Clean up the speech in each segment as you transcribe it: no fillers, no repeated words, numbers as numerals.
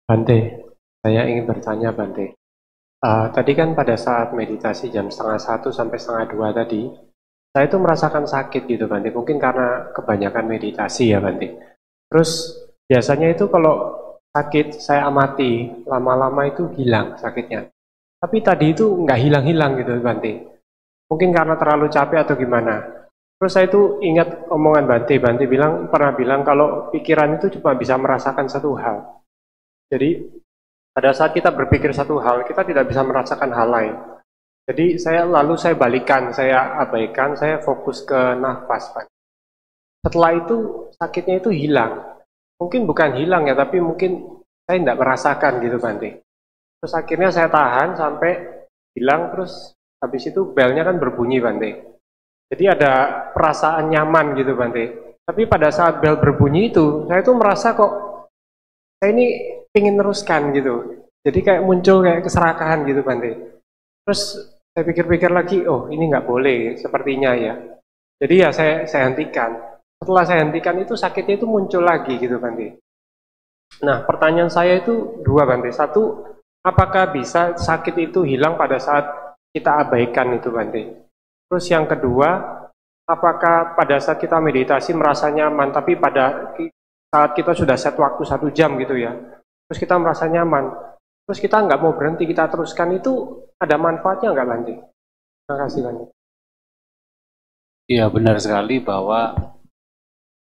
Bante, saya ingin bertanya Bante. Tadi kan pada saat meditasi jam setengah satu sampai setengah dua tadi, saya itu merasakan sakit gitu Bante. Mungkin karena kebanyakan meditasi ya Bante. Terus biasanya itu kalau sakit saya amati, lama-lama itu hilang sakitnya. Tapi tadi itu nggak hilang-hilang gitu Bante. Mungkin karena terlalu capek atau gimana. Terus saya itu ingat omongan Bante. Bante pernah bilang kalau pikiran itu cuma bisa merasakan satu hal. Jadi pada saat kita berpikir satu hal, kita tidak bisa merasakan hal lain. Jadi saya balikan, saya abaikan, saya fokus ke nafas, Pak. Setelah itu sakitnya itu hilang. Mungkin bukan hilang ya, tapi mungkin saya tidak merasakan gitu, Bante. Terus akhirnya saya tahan sampai hilang, terus habis itu belnya kan berbunyi, Bante. Jadi ada perasaan nyaman gitu, Bante. Tapi pada saat bel berbunyi itu, saya tuh merasa kok saya ini ingin teruskan gitu. Jadi kayak muncul kayak keserakahan gitu Bante. Terus saya pikir-pikir lagi, oh ini nggak boleh sepertinya ya. Jadi ya saya hentikan. Setelah saya hentikan itu sakitnya itu muncul lagi gitu Bante. Nah pertanyaan saya itu dua Bante. Satu, apakah bisa sakit itu hilang pada saat kita abaikan itu Bante? Terus yang kedua, apakah pada saat kita meditasi merasa nyaman, tapi pada saat kita sudah set waktu 1 jam gitu ya, terus kita merasa nyaman, terus kita nggak mau berhenti, kita teruskan, itu ada manfaatnya nggak Bante? Terima kasih Bante. Iya, benar sekali bahwa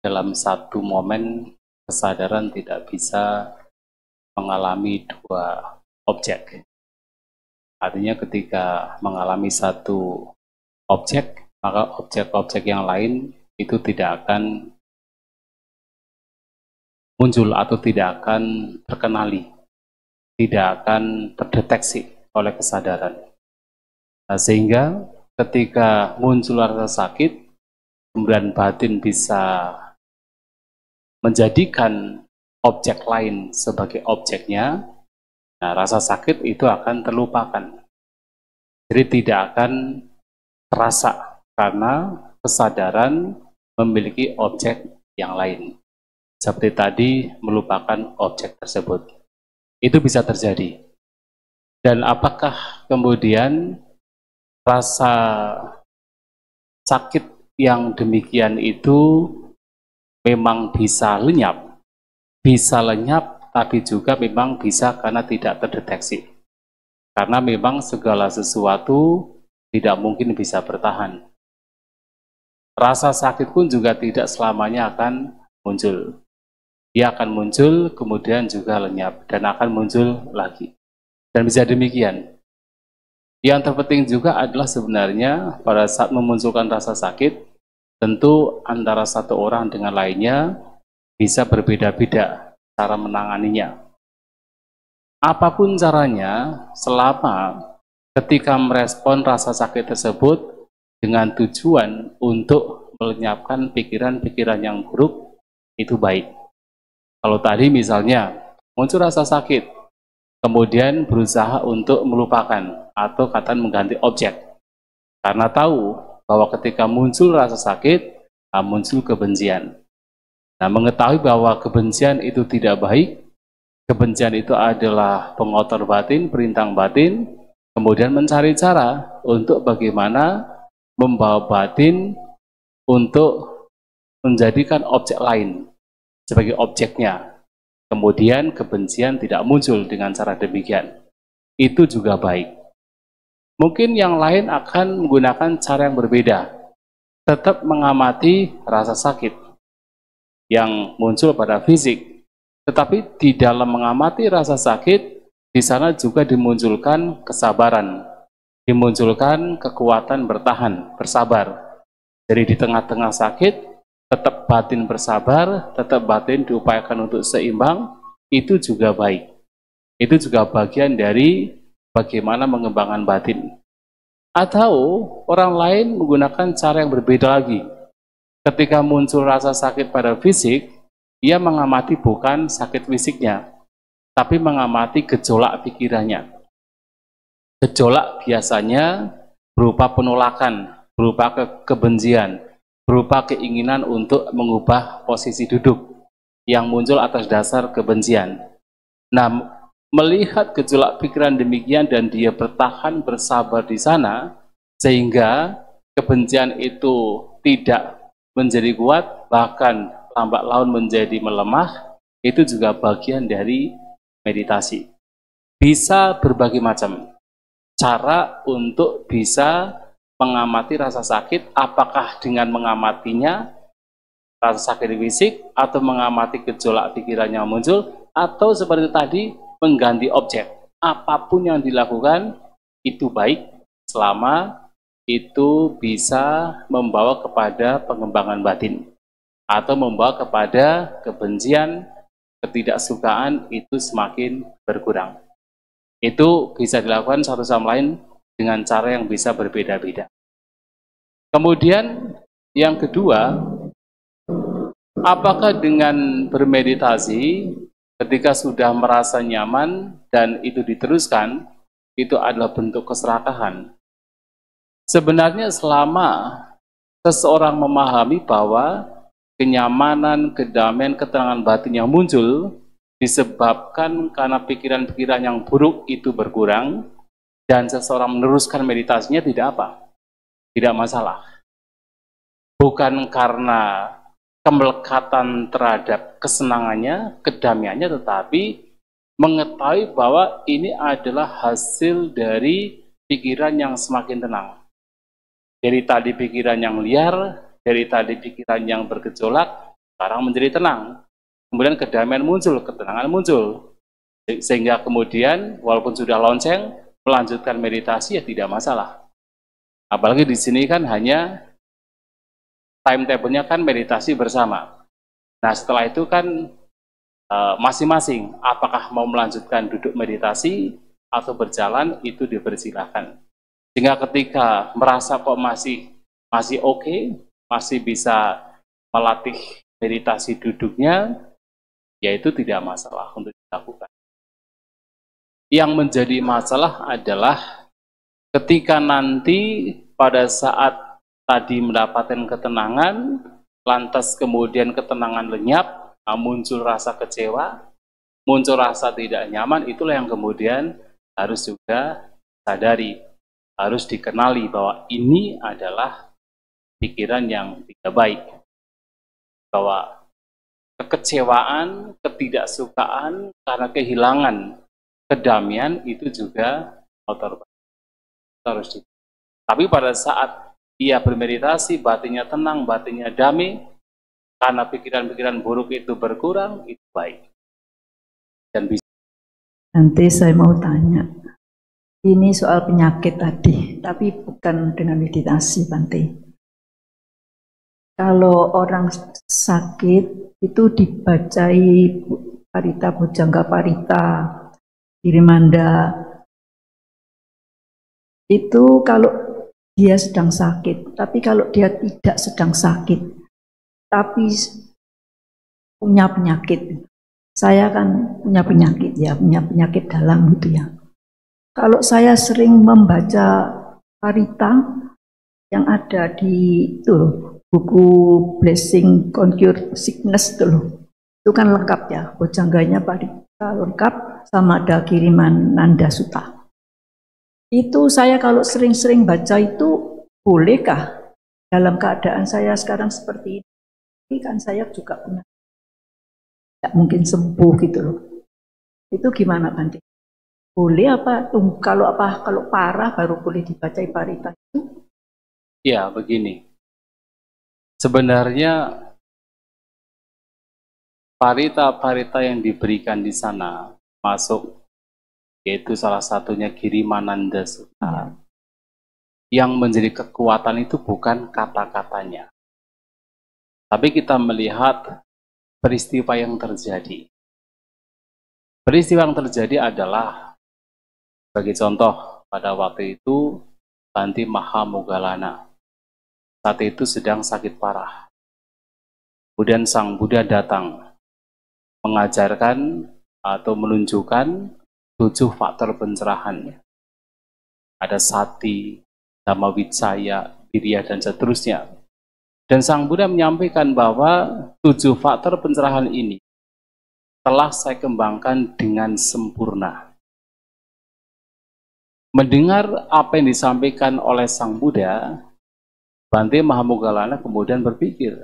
dalam satu momen kesadaran tidak bisa mengalami dua objek. Artinya ketika mengalami satu objek, maka objek-objek yang lain itu tidak akan muncul atau tidak akan terkenali, tidak akan terdeteksi oleh kesadaran. Nah, sehingga ketika muncul rasa sakit, kemudian batin bisa menjadikan objek lain sebagai objeknya, nah rasa sakit itu akan terlupakan. Jadi tidak akan terasa karena kesadaran memiliki objek yang lain. Seperti tadi melupakan objek tersebut. Itu bisa terjadi. Dan apakah kemudian rasa sakit yang demikian itu memang bisa lenyap? Bisa lenyap, tapi juga memang bisa karena tidak terdeteksi. Karena memang segala sesuatu tidak mungkin bisa bertahan. Rasa sakit pun juga tidak selamanya akan muncul. Dia akan muncul, kemudian juga lenyap, dan akan muncul lagi. Dan bisa demikian. Yang terpenting juga adalah sebenarnya pada saat memunculkan rasa sakit, tentu antara satu orang dengan lainnya bisa berbeda-beda cara menanganinya. Apapun caranya, selama ketika merespon rasa sakit tersebut dengan tujuan untuk melenyapkan pikiran-pikiran yang buruk, itu baik. Kalau tadi misalnya muncul rasa sakit, kemudian berusaha untuk melupakan atau katakan mengganti objek, karena tahu bahwa ketika muncul rasa sakit, muncul kebencian. Nah, mengetahui bahwa kebencian itu tidak baik, kebencian itu adalah pengotor batin, perintang batin, kemudian mencari cara untuk bagaimana membawa batin untuk menjadikan objek lain sebagai objeknya. Kemudian kebencian tidak muncul dengan cara demikian. Itu juga baik. Mungkin yang lain akan menggunakan cara yang berbeda. Tetap mengamati rasa sakit yang muncul pada fisik. Tetapi di dalam mengamati rasa sakit, di sana juga dimunculkan kesabaran. Dimunculkan kekuatan bertahan, bersabar. Jadi di tengah-tengah sakit, tetap batin bersabar, tetap batin diupayakan untuk seimbang, itu juga baik. Itu juga bagian dari bagaimana mengembangkan batin. Atau orang lain menggunakan cara yang berbeda lagi. Ketika muncul rasa sakit pada fisik, ia mengamati bukan sakit fisiknya, tapi mengamati gejolak pikirannya. Gejolak biasanya berupa penolakan, berupa kebencian, berupa keinginan untuk mengubah posisi duduk yang muncul atas dasar kebencian. Nah, melihat gejolak pikiran demikian dan dia bertahan bersabar di sana, sehingga kebencian itu tidak menjadi kuat, bahkan lambat laun menjadi melemah, itu juga bagian dari meditasi. Bisa berbagai macam cara untuk bisa mengamati rasa sakit, apakah dengan mengamatinya rasa sakit fisik, atau mengamati gejolak pikiran yang muncul, atau seperti tadi mengganti objek. Apapun yang dilakukan itu baik selama itu bisa membawa kepada pengembangan batin atau membawa kepada kebencian, ketidaksukaan itu semakin berkurang. Itu bisa dilakukan satu sama lain dengan cara yang bisa berbeda-beda. Kemudian yang kedua, apakah dengan bermeditasi ketika sudah merasa nyaman dan itu diteruskan, itu adalah bentuk keserakahan? Sebenarnya selama seseorang memahami bahwa kenyamanan, kedamaian, ketenangan batin yang muncul disebabkan karena pikiran-pikiran yang buruk itu berkurang, dan seseorang meneruskan meditasinya, tidak apa, tidak masalah. Bukan karena kemelekatan terhadap kesenangannya, kedamaiannya, tetapi mengetahui bahwa ini adalah hasil dari pikiran yang semakin tenang. Dari tadi pikiran yang liar, dari tadi pikiran yang bergejolak, sekarang menjadi tenang. Kemudian kedamaian muncul, ketenangan muncul. Sehingga kemudian walaupun sudah lonceng, melanjutkan meditasi ya tidak masalah. Apalagi di sini kan hanya timetable-nya kan meditasi bersama. Nah setelah itu kan masing-masing apakah mau melanjutkan duduk meditasi atau berjalan, itu dipersilakan. Sehingga ketika merasa kok masih oke, masih bisa melatih meditasi duduknya, yaitu tidak masalah untuk dilakukan. Yang menjadi masalah adalah ketika nanti pada saat tadi mendapatkan ketenangan, lantas kemudian ketenangan lenyap, muncul rasa kecewa, muncul rasa tidak nyaman, itulah yang kemudian harus juga sadari, harus dikenali bahwa ini adalah pikiran yang tidak baik. Bahwa kekecewaan, ketidaksukaan karena kehilangan kedamaian itu juga motor harus. Tapi pada saat ia bermeditasi, batinnya tenang, batinnya damai, karena pikiran-pikiran buruk itu berkurang, itu baik. Dan bisa. Nanti saya mau tanya, ini soal penyakit tadi, tapi bukan dengan meditasi, Bante. Kalau orang sakit itu dibacai Parita Bojangga Parita, Girimanda, itu kalau dia sedang sakit. Tapi kalau dia tidak sedang sakit, tapi punya penyakit, saya kan punya penyakit ya, punya penyakit dalam gitu ya. Kalau saya sering membaca Parita yang ada di itu buku Blessing Cure Sickness itu kan lengkap ya, Bojangganya Parita lengkap, sama ada kiriman Nanda Sutta. Itu saya kalau sering-sering baca itu, bolehkah dalam keadaan saya sekarang seperti ini, kan saya juga punya, tidak mungkin sembuh gitu loh. Itu gimana Bante? Boleh apa? Kalau parah baru boleh dibaca Parita itu? Ya, begini. Sebenarnya parita-parita yang diberikan di sana masuk, yaitu salah satunya Girimananda Sutta. Yang menjadi kekuatan itu bukan kata-katanya, tapi kita melihat peristiwa yang terjadi. Peristiwa yang terjadi adalah, sebagai contoh, pada waktu itu Bhante Mahamoggallana saat itu sedang sakit parah. Kemudian Sang Buddha datang mengajarkan atau menunjukkan 7 faktor pencerahan. Ada sati, dhammavicaya, wirya, dan seterusnya. Dan Sang Buddha menyampaikan bahwa 7 faktor pencerahan ini telah saya kembangkan dengan sempurna. Mendengar apa yang disampaikan oleh Sang Buddha, Bante Mahamoggallana kemudian berpikir,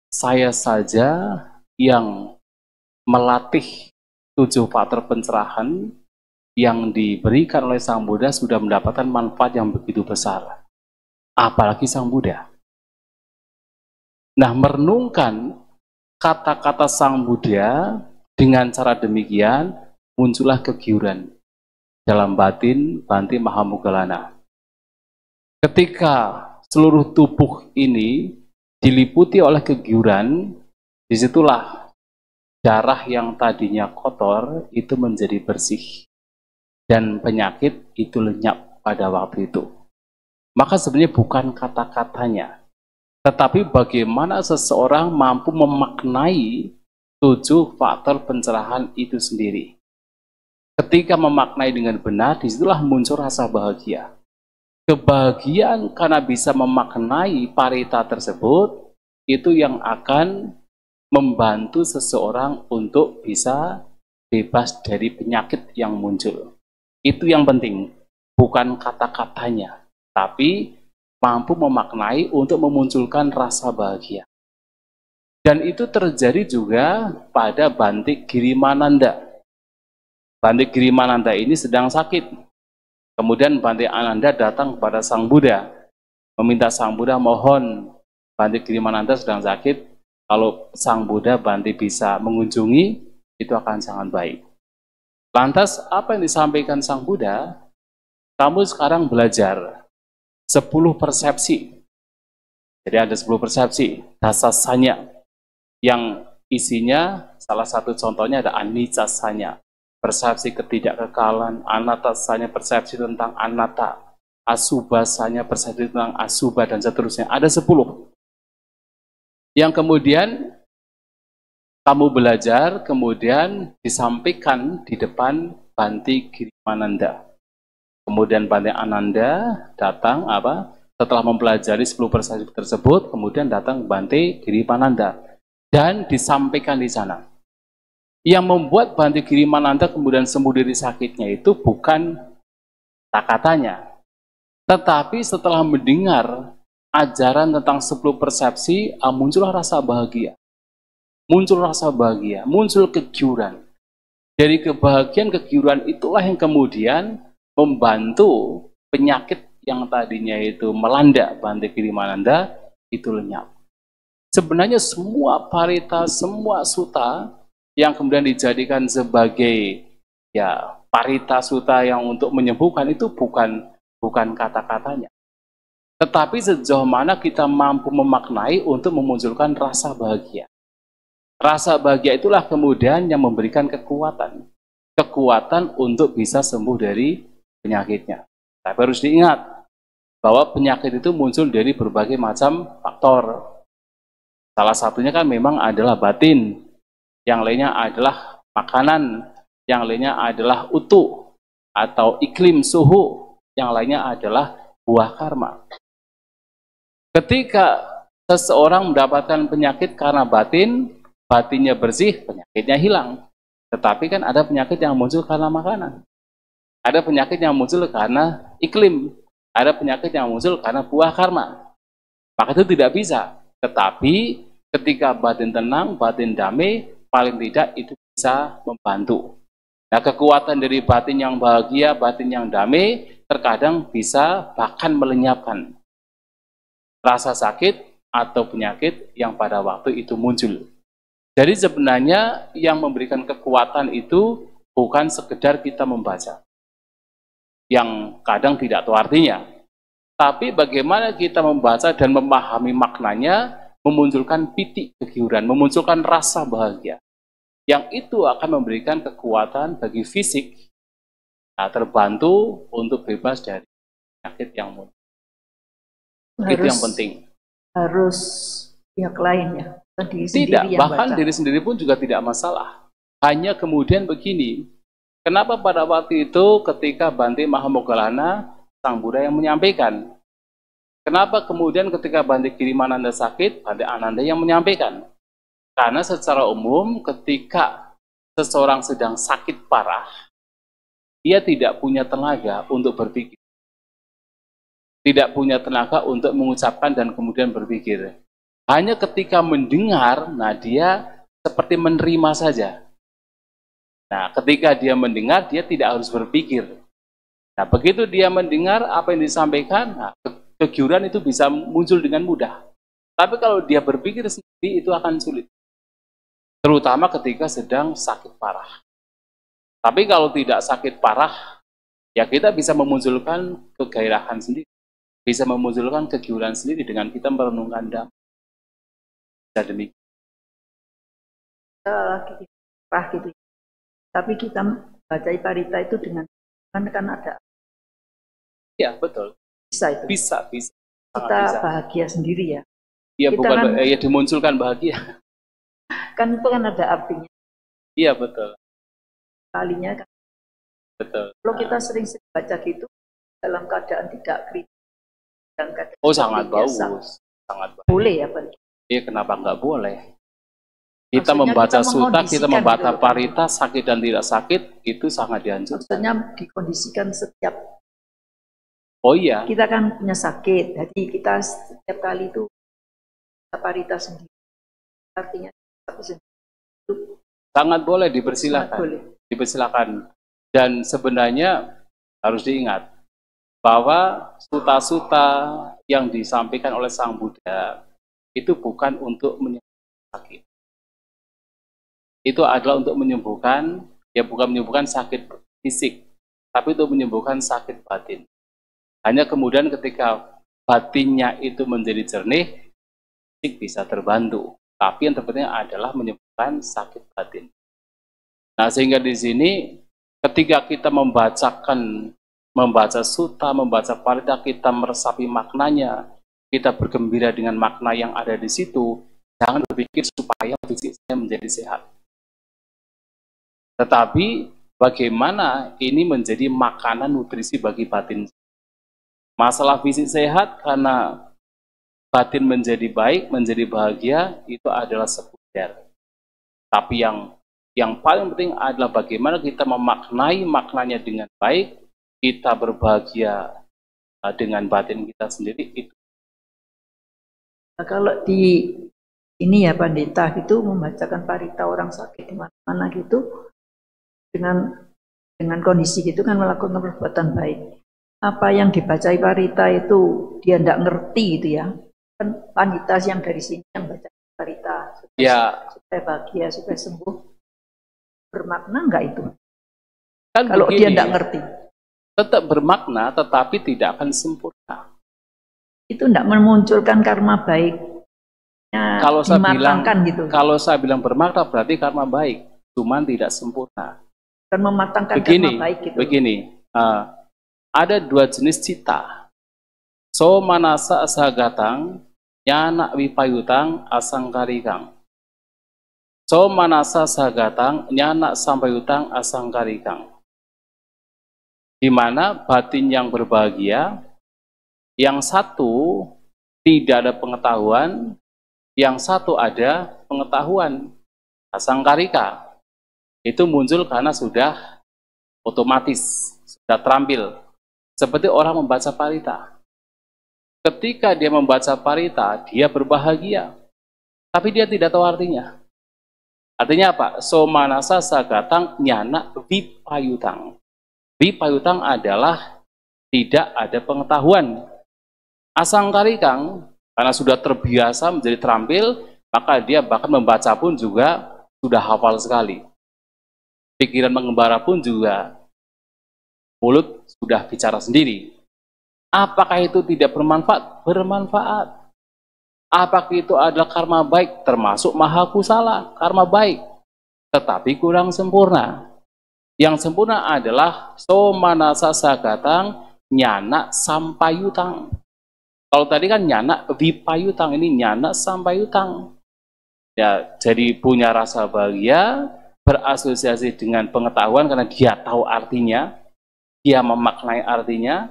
saya saja yang melatih 7 faktor pencerahan yang diberikan oleh Sang Buddha sudah mendapatkan manfaat yang begitu besar. Apalagi Sang Buddha. Nah, merenungkan kata-kata Sang Buddha dengan cara demikian, muncullah kegiuran dalam batin Bante Mahamoggallana. Ketika seluruh tubuh ini diliputi oleh kegiuran, disitulah darah yang tadinya kotor itu menjadi bersih dan penyakit itu lenyap pada waktu itu. Maka sebenarnya bukan kata-katanya, tetapi bagaimana seseorang mampu memaknai 7 faktor pencerahan itu sendiri. Ketika memaknai dengan benar, disitulah muncul rasa bahagia. Kebahagiaan karena bisa memaknai parita tersebut, itu yang akan membantu seseorang untuk bisa bebas dari penyakit yang muncul. Itu yang penting, bukan kata-katanya, tapi mampu memaknai untuk memunculkan rasa bahagia. Dan itu terjadi juga pada Bante Girimananda. Bante Girimananda ini sedang sakit. Kemudian Bante Ananda datang kepada Sang Buddha, meminta Sang Buddha, mohon Bante Girimananda sedang sakit, kalau Sang Buddha Bante bisa mengunjungi, itu akan sangat baik. Lantas apa yang disampaikan Sang Buddha? Kamu sekarang belajar 10 persepsi. Jadi ada 10 persepsi, dasasanya, yang isinya salah satu contohnya ada anicasanya, persepsi ketidakkekalan, anatasanya persepsi tentang anatta, asubasanya persepsi tentang asuba, dan seterusnya. Ada 10. Yang kemudian kamu belajar, kemudian disampaikan di depan Bante Girimananda. Kemudian Bante Ananda datang, setelah mempelajari 10 persepsi tersebut, kemudian datang Bante Girimananda dan disampaikan di sana. Yang membuat Bante Girimananda kemudian sembuh dari sakitnya itu bukan kata-katanya, tetapi setelah mendengar ajaran tentang 10 persepsi, muncullah rasa bahagia. Muncul rasa bahagia, muncul kegiuran. Dari kebahagiaan, kegiuran itulah yang kemudian membantu penyakit yang tadinya itu melanda Bante Girimananda itu lenyap. Sebenarnya semua parita, semua sutta yang kemudian dijadikan sebagai parita sutta yang untuk menyembuhkan itu bukan kata-katanya. Tetapi sejauh mana kita mampu memaknai untuk memunculkan rasa bahagia. Rasa bahagia itulah kemudian yang memberikan kekuatan. Kekuatan untuk bisa sembuh dari penyakitnya. Tapi harus diingat bahwa penyakit itu muncul dari berbagai macam faktor. Salah satunya kan memang adalah batin. Yang lainnya adalah makanan, yang lainnya adalah utuh atau iklim suhu, yang lainnya adalah buah karma. Ketika seseorang mendapatkan penyakit karena batinnya bersih, penyakitnya hilang. Tetapi kan ada penyakit yang muncul karena makanan. Ada penyakit yang muncul karena iklim. Ada penyakit yang muncul karena buah karma. Maka itu tidak bisa. Tetapi ketika batin tenang, batin damai, paling tidak itu bisa membantu. Nah, kekuatan dari batin yang bahagia, batin yang damai, terkadang bisa bahkan melenyapkan rasa sakit atau penyakit yang pada waktu itu muncul. Jadi sebenarnya yang memberikan kekuatan itu bukan sekedar kita membaca, yang kadang tidak tahu artinya, tapi bagaimana kita membaca dan memahami maknanya, memunculkan pitik kegiuran, memunculkan rasa bahagia. Yang itu akan memberikan kekuatan bagi fisik, terbantu untuk bebas dari penyakit yang muncul. Itu yang penting. Harus pihak lain ya? Tidak, bahkan diri sendiri pun juga tidak masalah. Hanya kemudian begini, kenapa pada waktu itu ketika Bante Mahamoggallana, Sang Buddha yang menyampaikan? Kenapa kemudian ketika Bante Girimananda sakit, Bante Ananda yang menyampaikan? Karena secara umum ketika seseorang sedang sakit parah, dia tidak punya tenaga untuk berpikir. Tidak punya tenaga untuk mengucapkan dan kemudian berpikir. Hanya ketika mendengar, nah dia seperti menerima saja. Nah, ketika dia mendengar, dia tidak harus berpikir. Nah, begitu dia mendengar apa yang disampaikan, nah, kegiuran itu bisa muncul dengan mudah. Tapi kalau dia berpikir sendiri, itu akan sulit. Terutama ketika sedang sakit parah. Tapi kalau tidak sakit parah, ya kita bisa memunculkan kegairahan sendiri. Bisa memunculkan kegiuran sendiri dengan kita merenungkan damai. Bisa demikian. Kita lagi parah gitu. Tapi kita baca parita itu dengan kan ada. Ya, betul. Bisa itu. Bisa. Kita bisa. Bahagia sendiri ya. Iya, bukan ya dimunculkan bahagia. Kan itu kan ada artinya. Iya, betul. Kalinya kan. Betul. Kalau kita sering-sering baca gitu dalam keadaan tidak kritis. Sangat bagus. Sangat bagus. Boleh ya, Pak? Iya, kenapa nggak boleh? Kita membaca suta, kita membaca parita, sakit dan tidak sakit, itu sangat dianjurkan. Maksudnya dikondisikan setiap. Oh iya. Kita kan punya sakit, jadi kita setiap kali itu parita sendiri. Artinya sangat boleh, dipersilakan. Dipersilakan. Dan sebenarnya harus diingat bahwa suta-suta yang disampaikan oleh Sang Buddha itu bukan untuk menyembuhkan sakit. Itu adalah untuk menyembuhkan, ya bukan menyembuhkan sakit fisik, tapi untuk menyembuhkan sakit batin. Hanya kemudian ketika batinnya itu menjadi jernih, fisik bisa terbantu. Tapi yang terpenting adalah menyembuhkan sakit batin. Nah, sehingga di sini ketika kita membaca suta, membaca parita, kita meresapi maknanya, kita bergembira dengan makna yang ada di situ, jangan berpikir supaya fisik saya menjadi sehat. Tetapi bagaimana ini menjadi makanan nutrisi bagi batin. Masalah fisik sehat karena batin menjadi baik, menjadi bahagia, itu adalah sekunder. Tapi yang paling penting adalah bagaimana kita memaknai maknanya dengan baik, kita berbahagia dengan batin kita sendiri. Itu. Nah, kalau di ini ya Pandita itu membacakan parita orang sakit di mana-mana gitu dengan kondisi gitu kan melakukan perbuatan baik. Apa yang dibaca parita itu dia tidak ngerti gitu ya. Kan Pandita yang dari sini yang baca parita supaya bahagia, supaya sembuh. Bermakna enggak itu? Kan kalau begini, dia tidak ngerti. Tetap bermakna tetapi tidak akan sempurna. Itu tidak memunculkan karma baik. Kalau saya bilang bermakna berarti karma baik, cuman tidak sempurna. Dan mematangkan karma baik gitu. Begini, ada dua jenis cita. So manasa asagatang, nyana wipayutang asangkarikang. So manasa sagatang, nyana sampayutang asangkarikang. Di mana batin yang berbahagia, yang satu tidak ada pengetahuan, yang satu ada pengetahuan. Asangkarika itu muncul karena sudah otomatis, sudah terampil. Seperti orang membaca parita. Ketika dia membaca parita, dia berbahagia. Tapi dia tidak tahu artinya. Artinya apa? So manasa sagatang nyana vipayutang. Vipayutang adalah tidak ada pengetahuan. Asangkarikang, karena sudah terbiasa menjadi terampil, maka dia bahkan membaca pun juga sudah hafal sekali. Pikiran mengembara pun juga mulut sudah bicara sendiri. Apakah itu tidak bermanfaat? Bermanfaat. Apakah itu adalah karma baik? Termasuk maha kusala, karma baik. Tetapi kurang sempurna. Yang sempurna adalah so manasa sagatang nyana sampayutang. Kalau tadi kan nyana vipayutang, ini nyana sampayutang. Ya, jadi punya rasa bahagia, berasosiasi dengan pengetahuan karena dia tahu artinya, dia memaknai artinya.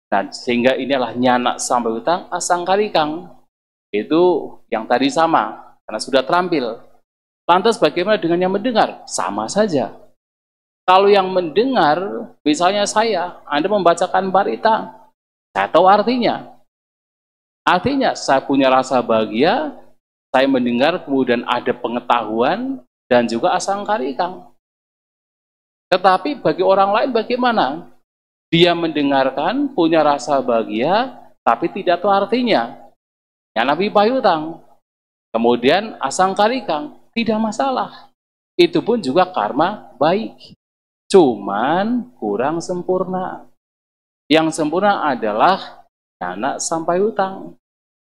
Nah, sehingga inilah nyana sampayutang asangkarikang. Itu yang tadi sama. karena sudah terampil. Lantas bagaimana dengan yang mendengar? Sama saja. Kalau yang mendengar, misalnya saya, Anda membacakan barita, saya tahu artinya. Artinya saya punya rasa bahagia, saya mendengar kemudian ada pengetahuan dan juga asangkarikang. Tetapi bagi orang lain bagaimana? Dia mendengarkan, punya rasa bahagia, tapi tidak tahu artinya. Ya Nabi Payutang. Kemudian asangkarikang, tidak masalah. Itu pun juga karma baik. Cuman kurang sempurna. Yang sempurna adalah nyana sampai utang.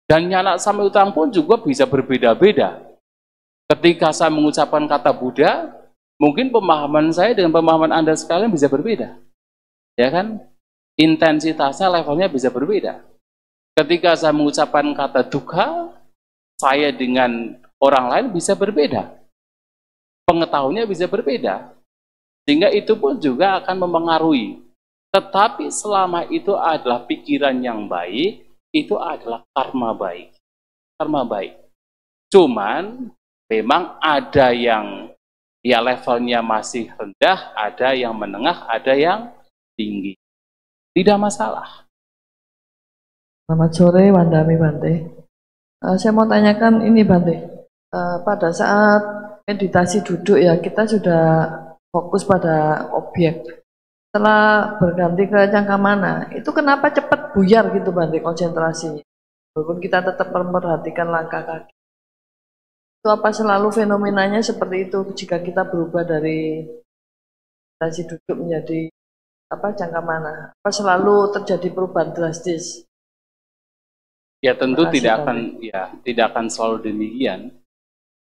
Dan nyana sampai utang pun juga bisa berbeda-beda. Ketika saya mengucapkan kata Buddha, mungkin pemahaman saya dengan pemahaman Anda sekalian bisa berbeda. Ya kan? Intensitasnya, levelnya bisa berbeda. Ketika saya mengucapkan kata dukkha, saya dengan orang lain bisa berbeda. Pengetahuannya bisa berbeda. Sehingga itu pun juga akan mempengaruhi. Tetapi selama itu adalah pikiran yang baik, itu adalah karma baik. Karma baik. Cuman memang ada yang ya levelnya masih rendah, ada yang menengah, ada yang tinggi. Tidak masalah. Selamat sore Wandami Bante. Saya mau tanyakan ini Bante. Pada saat meditasi duduk ya kita sudah fokus pada objek. Setelah berganti ke cangkamana, itu kenapa cepat buyar gitu Bante konsentrasinya? Walaupun kita tetap memperhatikan langkah kaki. Itu apa selalu fenomenanya seperti itu jika kita berubah dari meditasi duduk menjadi cangkamana? Apa selalu terjadi perubahan drastis? Ya tentu tidak akan selalu demikian.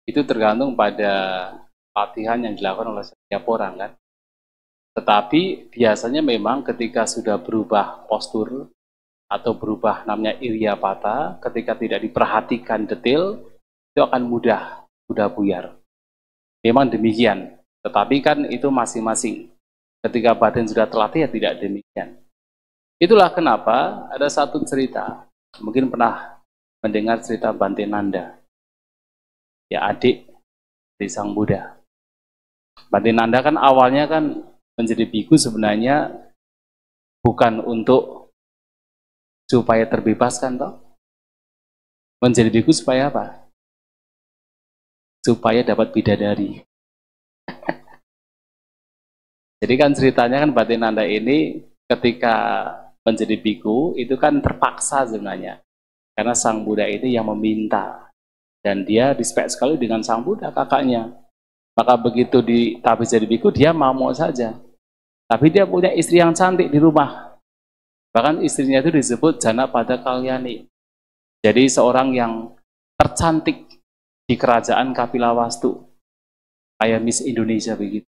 Itu tergantung pada latihan yang dilakukan oleh setiap orang kan. Tetapi biasanya memang ketika sudah berubah postur atau berubah namanya iriyapata, ketika tidak diperhatikan detail, itu akan mudah buyar. Memang demikian. Tetapi kan itu masing-masing. Ketika batin sudah terlatih ya tidak demikian. Itulah kenapa ada satu cerita. Mungkin pernah mendengar cerita Bante Nanda. Ya adik dari Sang Buddha. Bante Nanda kan awalnya kan menjadi biku sebenarnya bukan untuk supaya terbebaskan toh. Menjadi biku supaya apa? Supaya dapat bidadari. Jadi kan ceritanya kan Bante Nanda ini ketika menjadi biku itu kan terpaksa sebenarnya. Karena Sang Buddha ini yang meminta. Dan dia respect sekali dengan Sang Buddha kakaknya. Maka begitu ditabis jadi biku dia mau saja. Tapi dia punya istri yang cantik di rumah. Bahkan istrinya itu disebut Janapada Kalyani. Jadi seorang yang tercantik di kerajaan Kapilawastu. Kayak Miss Indonesia begitu.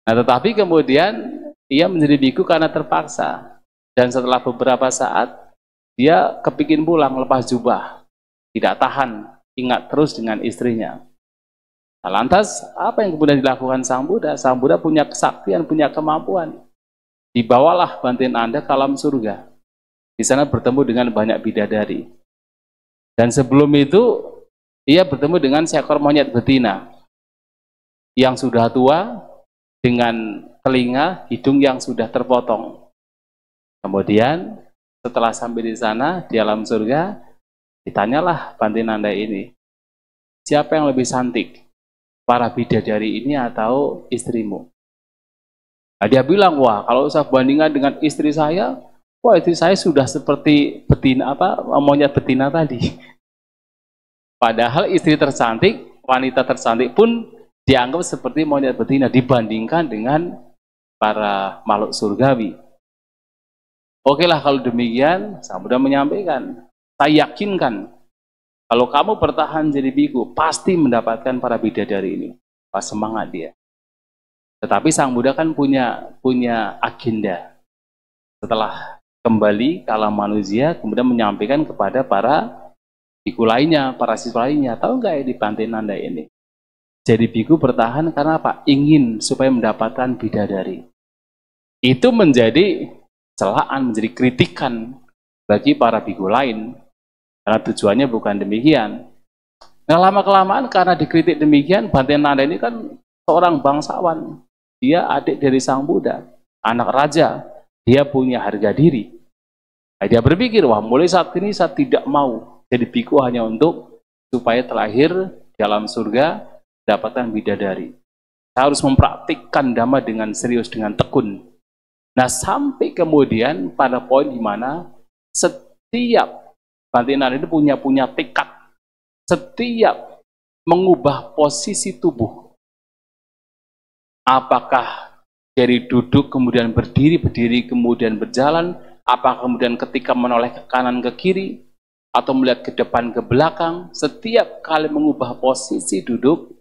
Nah tetapi kemudian ia menjadi biku karena terpaksa. Dan setelah beberapa saat dia kepingin pulang lepas jubah. Tidak tahan, ingat terus dengan istrinya. Nah, lantas apa yang kemudian dilakukan Sang Buddha? Sang Buddha punya kesaktian, punya kemampuan. Dibawalah Bante Nanda ke alam surga. Di sana bertemu dengan banyak bidadari. Dan sebelum itu ia bertemu dengan seekor monyet betina yang sudah tua dengan telinga, hidung yang sudah terpotong. Kemudian setelah sampai di sana di alam surga, ditanyalah Bante Nanda ini, siapa yang lebih cantik? Para bidadari ini atau istrimu? Nah, dia bilang, wah kalau saya bandingkan dengan istri saya, wah istri saya sudah seperti betina monyet betina tadi. Padahal istri tercantik, wanita tercantik pun dianggap seperti monyet betina dibandingkan dengan para makhluk surgawi. Oke lah kalau demikian, Sang Buddha menyampaikan, saya yakinkan kalau kamu bertahan jadi biku, pasti mendapatkan para bidadari ini. Pas semangat dia. Tetapi Sang Buddha kan punya agenda. Setelah kembali ke alam manusia, kemudian menyampaikan kepada para biku lainnya, para siswa lainnya. Tahu nggak ya di Bante Nanda ini? Jadi biku bertahan karena apa? Ingin supaya mendapatkan bidadari. Itu menjadi celaan, menjadi kritikan bagi para biku lain. Karena tujuannya bukan demikian. Nah, lama-kelamaan karena dikritik demikian, Bante Nanda ini kan seorang bangsawan. Dia adik dari Sang Buddha, anak raja. Dia punya harga diri. Nah, dia berpikir, wah mulai saat ini saya tidak mau jadi biku hanya untuk supaya terlahir dalam surga, dapatkan bidadari. Saya harus mempraktikkan dhamma dengan serius, dengan tekun. Nah, sampai kemudian pada poin di mana setiap Bante Nanda itu punya tekad, setiap mengubah posisi tubuh, apakah dari duduk kemudian berdiri, berdiri kemudian berjalan, apakah kemudian ketika menoleh ke kanan ke kiri, atau melihat ke depan ke belakang, setiap kali mengubah posisi duduk,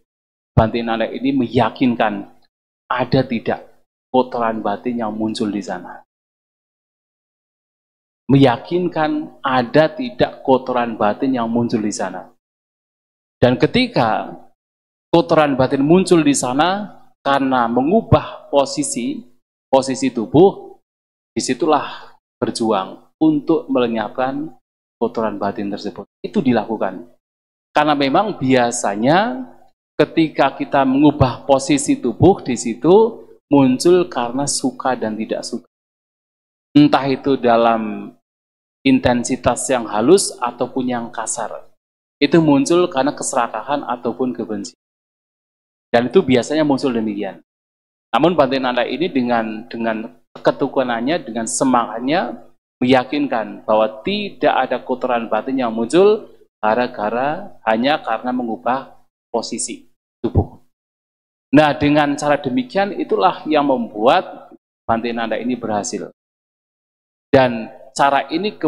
Bante Nanda ini meyakinkan ada tidak kotoran batin yang muncul di sana. Meyakinkan ada tidak kotoran batin yang muncul di sana. Dan ketika kotoran batin muncul di sana karena mengubah posisi tubuh, disitulah berjuang untuk melenyapkan kotoran batin tersebut. Itu dilakukan. Karena memang biasanya ketika kita mengubah posisi tubuh, di situ muncul karena suka dan tidak suka. Entah itu dalam intensitas yang halus ataupun yang kasar. Itu muncul karena keserakahan ataupun kebencian. Dan itu biasanya muncul demikian. Namun Bante Nanda ini dengan ketekunannya, dengan semangatnya, meyakinkan bahwa tidak ada kotoran batin yang muncul hanya karena mengubah posisi tubuh. Nah, dengan cara demikian itulah yang membuat Bante Nanda ini berhasil. Dan cara ini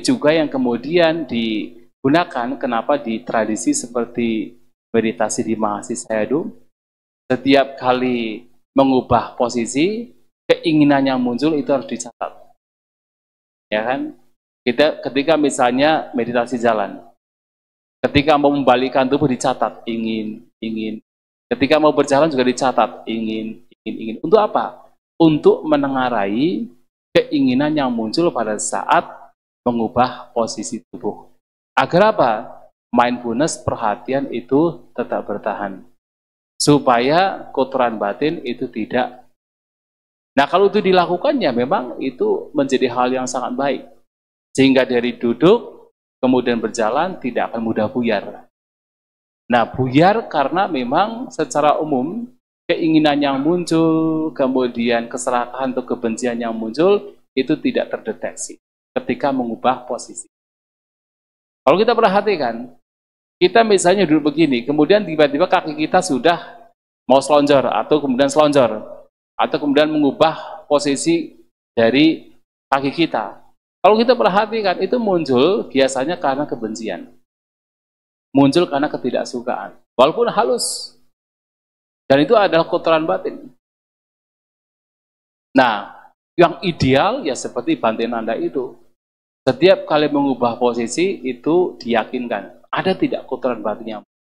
juga yang kemudian digunakan kenapa di tradisi seperti meditasi di Mahasi Sayadaw, setiap kali mengubah posisi, keinginan yang muncul itu harus dicatat. Ya kan? Ketika misalnya meditasi jalan, ketika mau membalikkan tubuh dicatat, ingin. Ketika mau berjalan juga dicatat, ingin. Untuk apa? Untuk menengarai keinginan yang muncul pada saat mengubah posisi tubuh. Agar apa? Mindfulness, perhatian itu tetap bertahan. Supaya kotoran batin itu tidak. Nah, kalau itu dilakukannya memang itu menjadi hal yang sangat baik. Sehingga dari duduk, kemudian berjalan, tidak akan mudah buyar. Nah, buyar karena memang secara umum, keinginan yang muncul, kemudian keserakahan atau kebencian yang muncul, itu tidak terdeteksi ketika mengubah posisi. Kalau kita perhatikan, kita misalnya duduk begini, kemudian tiba-tiba kaki kita sudah mau selonjor, atau kemudian selonjor, atau kemudian mengubah posisi dari kaki kita. Kalau kita perhatikan, itu muncul biasanya karena kebencian. Muncul karena ketidaksukaan. Walaupun halus. Dan itu adalah kotoran batin. Nah, yang ideal ya seperti Bante Nanda itu. Setiap kali mengubah posisi itu diyakinkan. Ada tidak kotoran batin yang muncul?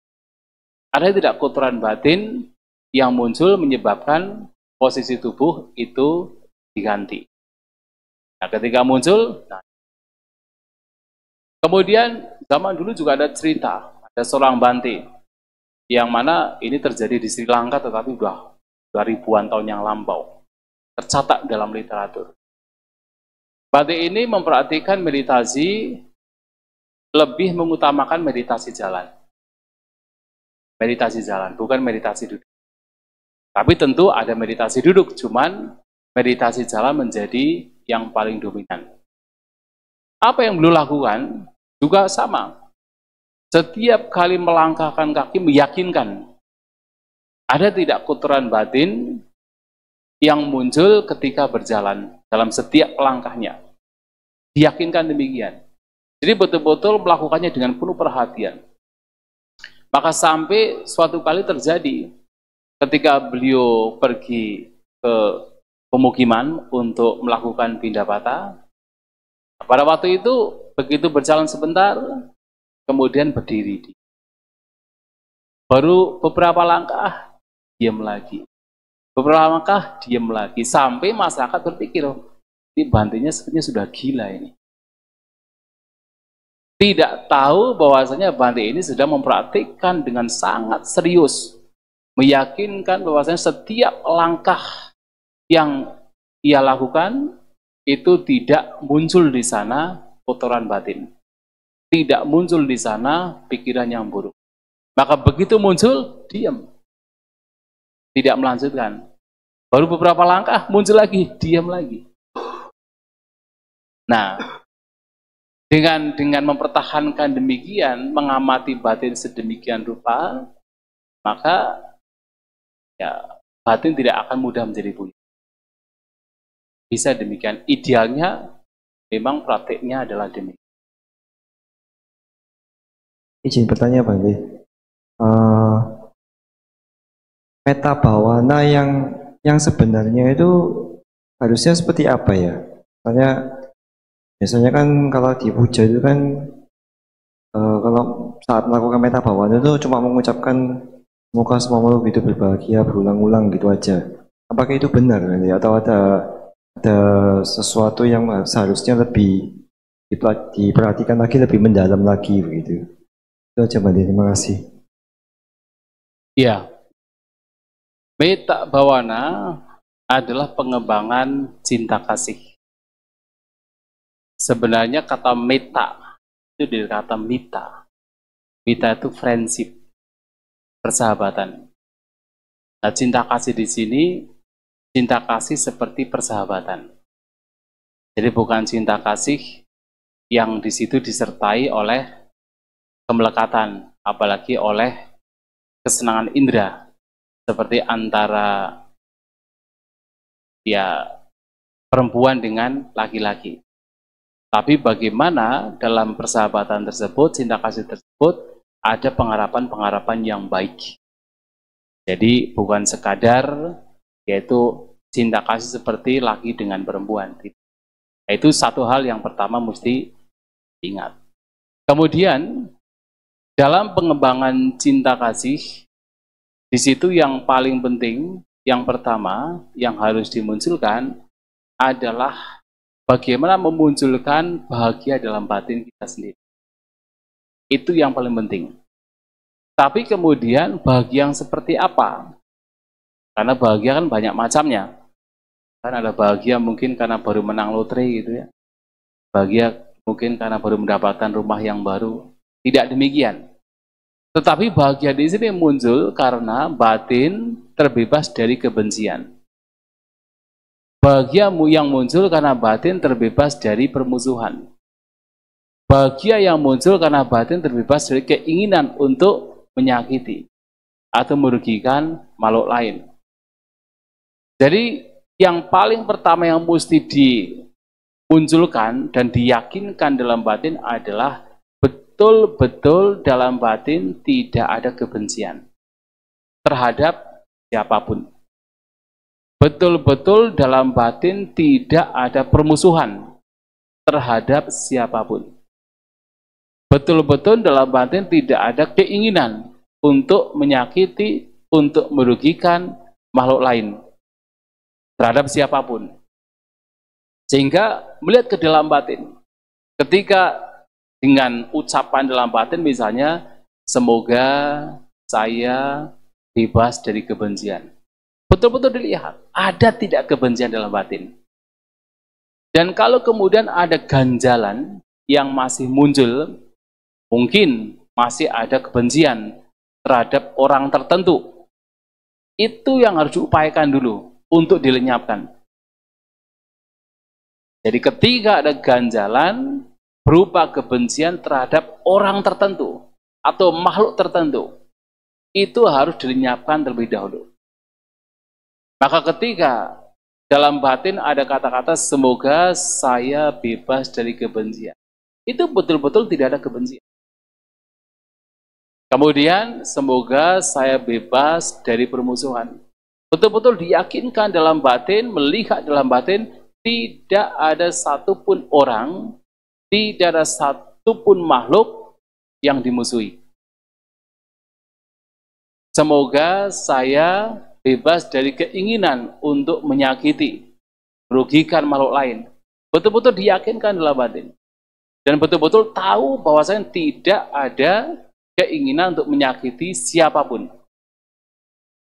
Ada tidak kotoran batin yang muncul menyebabkan posisi tubuh itu diganti. Nah, ketika muncul, kemudian zaman dulu juga ada cerita, ada seorang Bante, yang mana ini terjadi di Sri Lanka tetapi sudah ribuan tahun yang lampau, tercatat dalam literatur. Bante ini memperhatikan meditasi, lebih mengutamakan meditasi jalan. Meditasi jalan, bukan meditasi duduk. Tapi tentu ada meditasi duduk, cuman meditasi jalan menjadi yang paling dominan. Apa yang beliau lakukan juga sama. Setiap kali melangkahkan kaki meyakinkan ada tidak kotoran batin yang muncul ketika berjalan dalam setiap langkahnya. Diyakinkan demikian. Jadi betul-betul melakukannya dengan penuh perhatian. Maka sampai suatu kali terjadi ketika beliau pergi ke pemukiman untuk melakukan pindapata. Pada waktu itu begitu berjalan sebentar, kemudian berdiri. Baru beberapa langkah, diam lagi. Beberapa langkah, diam lagi. Sampai masyarakat berpikir, ini Bantenya sepertinya sudah gila ini. Tidak tahu bahwasanya Bante ini sudah mempraktikkan dengan sangat serius, meyakinkan bahwasanya setiap langkah yang ia lakukan itu tidak muncul di sana kotoran batin, tidak muncul di sana pikiran yang buruk. Maka begitu muncul, diam, tidak melanjutkan. Baru beberapa langkah muncul lagi, diam lagi. Nah, dengan mempertahankan demikian, mengamati batin sedemikian rupa, maka ya batin tidak akan mudah menjadi buyut. Bisa demikian. Idealnya memang praktiknya adalah demikian. Izin bertanya Bante, meta bhawana yang sebenarnya itu harusnya seperti apa ya? Biasanya kan kalau di puja itu kan kalau saat melakukan meta bhawana itu cuma mengucapkan semoga semua makhluk hidup berbahagia berulang-ulang gitu aja. Apakah itu benar atau ada sesuatu yang seharusnya lebih diperhatikan lagi, lebih mendalam lagi begitu? Itu aja Bante, terima kasih. Ya, meta bhawana adalah pengembangan cinta kasih. Sebenarnya kata meta itu dari kata mita. Mita itu friendship, persahabatan. Nah, cinta kasih di sini, cinta kasih seperti persahabatan. Jadi bukan cinta kasih yang di situ disertai oleh kemelekatan, apalagi oleh kesenangan indera, seperti antara ya perempuan dengan laki-laki. Tapi bagaimana dalam persahabatan tersebut, cinta kasih tersebut, ada pengharapan-pengharapan yang baik. Jadi bukan sekadar yaitu cinta kasih seperti laki dengan perempuan. Itu satu hal yang pertama mesti ingat. Kemudian dalam pengembangan cinta kasih, di situ yang paling penting, yang pertama yang harus dimunculkan adalah bagaimana memunculkan bahagia dalam batin kita sendiri. Itu yang paling penting. Tapi kemudian bahagia yang seperti apa? Karena bahagia kan banyak macamnya. Kan ada bahagia mungkin karena baru menang lotre gitu ya. Bahagia mungkin karena baru mendapatkan rumah yang baru. Tidak demikian. Tetapi bahagia di sini muncul karena batin terbebas dari kebencian. Bahagia yang muncul karena batin terbebas dari permusuhan. Bahagia yang muncul karena batin terbebas dari keinginan untuk menyakiti atau merugikan makhluk lain. Jadi yang paling pertama yang mesti dimunculkan dan diyakinkan dalam batin adalah betul-betul dalam batin tidak ada kebencian terhadap siapapun. Betul-betul dalam batin tidak ada permusuhan terhadap siapapun. Betul-betul dalam batin tidak ada keinginan untuk menyakiti, untuk merugikan makhluk lain terhadap siapapun. Sehingga melihat ke dalam batin. Ketika dengan ucapan dalam batin misalnya, semoga saya bebas dari kebencian. Betul-betul dilihat, ada tidak kebencian dalam batin. Dan kalau kemudian ada ganjalan yang masih muncul, mungkin masih ada kebencian terhadap orang tertentu. Itu yang harus diupayakan dulu untuk dilenyapkan. Jadi ketika ada ganjalan berupa kebencian terhadap orang tertentu atau makhluk tertentu, itu harus dilenyapkan terlebih dahulu. Maka ketika dalam batin ada kata-kata semoga saya bebas dari kebencian, itu betul-betul tidak ada kebencian. Kemudian semoga saya bebas dari permusuhan. Betul-betul diyakinkan dalam batin, melihat dalam batin, tidak ada satupun orang, tidak ada satupun makhluk yang dimusuhi. Semoga saya bebas dari keinginan untuk menyakiti, merugikan makhluk lain. Betul-betul diyakinkan dalam batin. Dan betul-betul tahu bahwasanya tidak ada keinginan untuk menyakiti siapapun.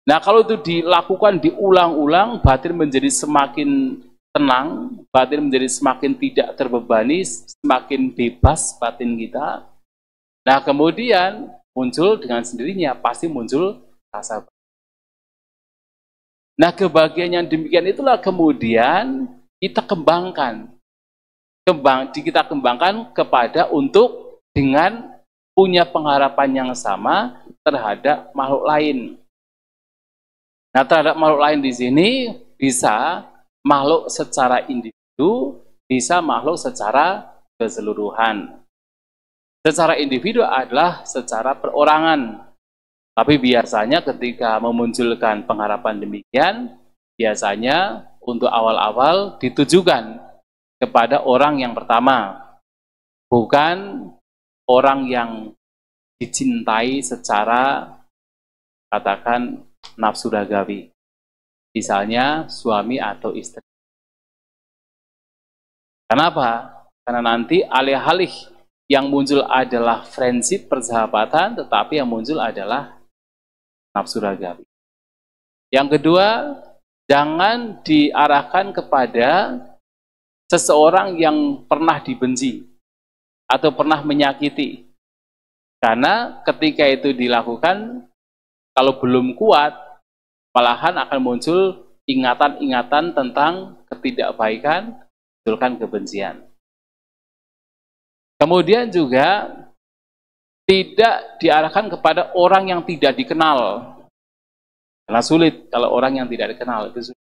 Nah, kalau itu dilakukan diulang-ulang, batin menjadi semakin tenang, batin menjadi semakin tidak terbebani, semakin bebas batin kita. Nah, kemudian muncul dengan sendirinya, pasti muncul rasa. Nah, kebahagiaan yang demikian itulah kemudian kita kembangkan. Kita kembangkan kepada untuk dengan punya pengharapan yang sama terhadap makhluk lain. Nah, terhadap makhluk lain di sini bisa makhluk secara individu, bisa makhluk secara keseluruhan. Secara individu adalah secara perorangan. Tapi biasanya ketika memunculkan pengharapan demikian, biasanya untuk awal-awal ditujukan kepada orang yang pertama, bukan orang yang dicintai secara katakan nafsu ragawi, misalnya suami atau istri. Kenapa? Karena nanti alih-alih yang muncul adalah friendship, persahabatan, tetapi yang muncul adalah nafsu ragawi. Yang kedua, jangan diarahkan kepada seseorang yang pernah dibenci atau pernah menyakiti. Karena ketika itu dilakukan, kalau belum kuat, malahan akan muncul ingatan-ingatan tentang ketidakbaikan, munculkan kebencian. Kemudian juga tidak diarahkan kepada orang yang tidak dikenal. Karena sulit kalau orang yang tidak dikenal itu sulit.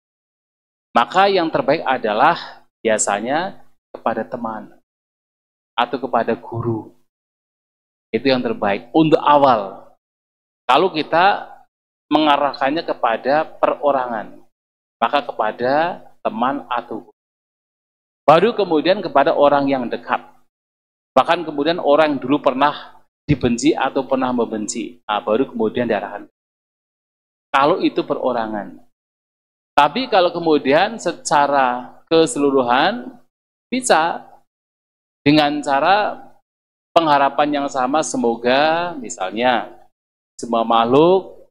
Maka yang terbaik adalah biasanya kepada teman atau kepada guru. Itu yang terbaik untuk awal. Kalau kita mengarahkannya kepada perorangan, maka kepada teman atau guru. Baru kemudian kepada orang yang dekat. Bahkan kemudian orang yang dulu pernah dibenci atau pernah membenci. Nah, baru kemudian diarahkan. Kalau itu perorangan. Tapi kalau kemudian secara keseluruhan bisa dengan cara pengharapan yang sama, semoga misalnya semua makhluk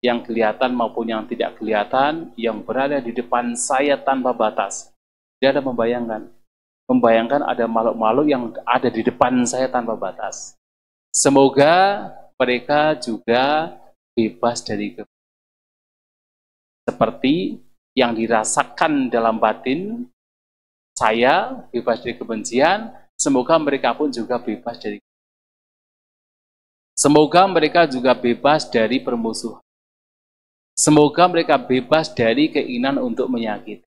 yang kelihatan maupun yang tidak kelihatan yang berada di depan saya tanpa batas. Dia ada membayangkan ada makhluk-makhluk yang ada di depan saya tanpa batas. Semoga mereka juga bebas dari kebencian. Seperti yang dirasakan dalam batin saya bebas dari kebencian, semoga mereka pun juga bebas dari kebencian. Semoga mereka juga bebas dari permusuhan. Semoga mereka bebas dari keinginan untuk menyakiti.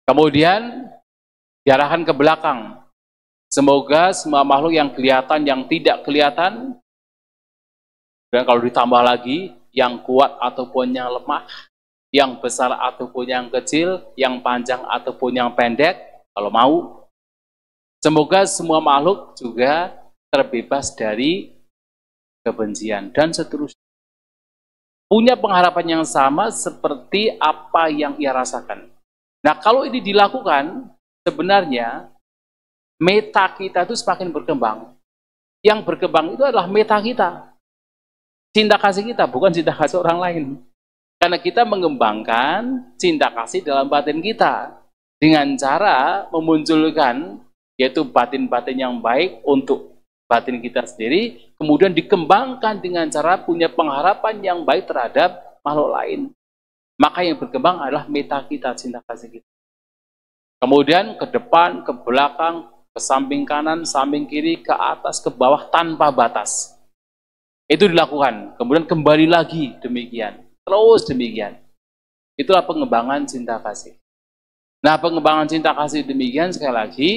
Kemudian diarahkan ke belakang. Semoga semua makhluk yang kelihatan, yang tidak kelihatan, dan kalau ditambah lagi, yang kuat ataupun yang lemah, yang besar ataupun yang kecil, yang panjang ataupun yang pendek, kalau mau, semoga semua makhluk juga terbebas dari kebencian, dan seterusnya. Punya pengharapan yang sama seperti apa yang ia rasakan. Nah, kalau ini dilakukan, sebenarnya meta kita itu semakin berkembang. Yang berkembang itu adalah meta kita. Cinta kasih kita, bukan cinta kasih orang lain. Karena kita mengembangkan cinta kasih dalam batin kita. Dengan cara memunculkan, yaitu batin-batin yang baik untuk batin kita sendiri, kemudian dikembangkan dengan cara punya pengharapan yang baik terhadap makhluk lain. Maka yang berkembang adalah meta kita, cinta kasih kita. Kemudian ke depan, ke belakang, ke samping kanan, samping kiri, ke atas, ke bawah, tanpa batas. Itu dilakukan. Kemudian kembali lagi demikian. Terus demikian. Itulah pengembangan cinta kasih. Nah, pengembangan cinta kasih demikian sekali lagi,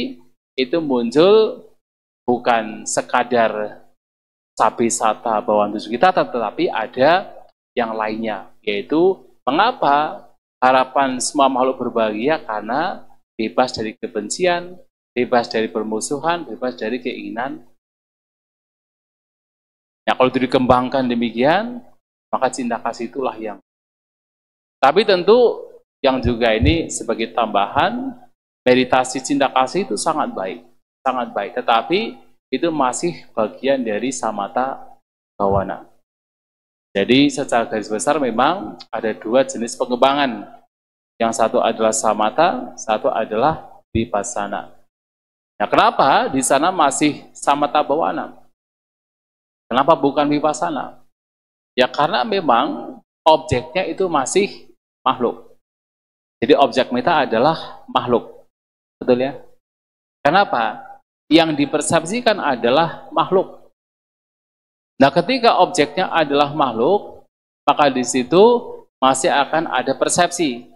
itu muncul bukan sekadar sabisata bawaan tujuh kita, tetapi ada yang lainnya. Yaitu, mengapa harapan semua makhluk berbahagia? Karena bebas dari kebencian, bebas dari permusuhan, bebas dari keinginan. Nah, kalau itu dikembangkan demikian, maka cinta kasih itulah yang. Tapi tentu yang juga ini sebagai tambahan, meditasi cinta kasih itu sangat baik. sangat baik. Tetapi itu masih bagian dari samata bawana. Jadi secara garis besar memang ada dua jenis pengembangan. Yang satu adalah samata, satu adalah vipassana. Nah, kenapa di sana masih samata bawana? Kenapa bukan vipassana? Ya karena memang objeknya itu masih makhluk. Jadi objek meta adalah makhluk. Betul ya? Kenapa? Yang dipersepsikan adalah makhluk. Nah, ketika objeknya adalah makhluk, maka di situ masih akan ada persepsi.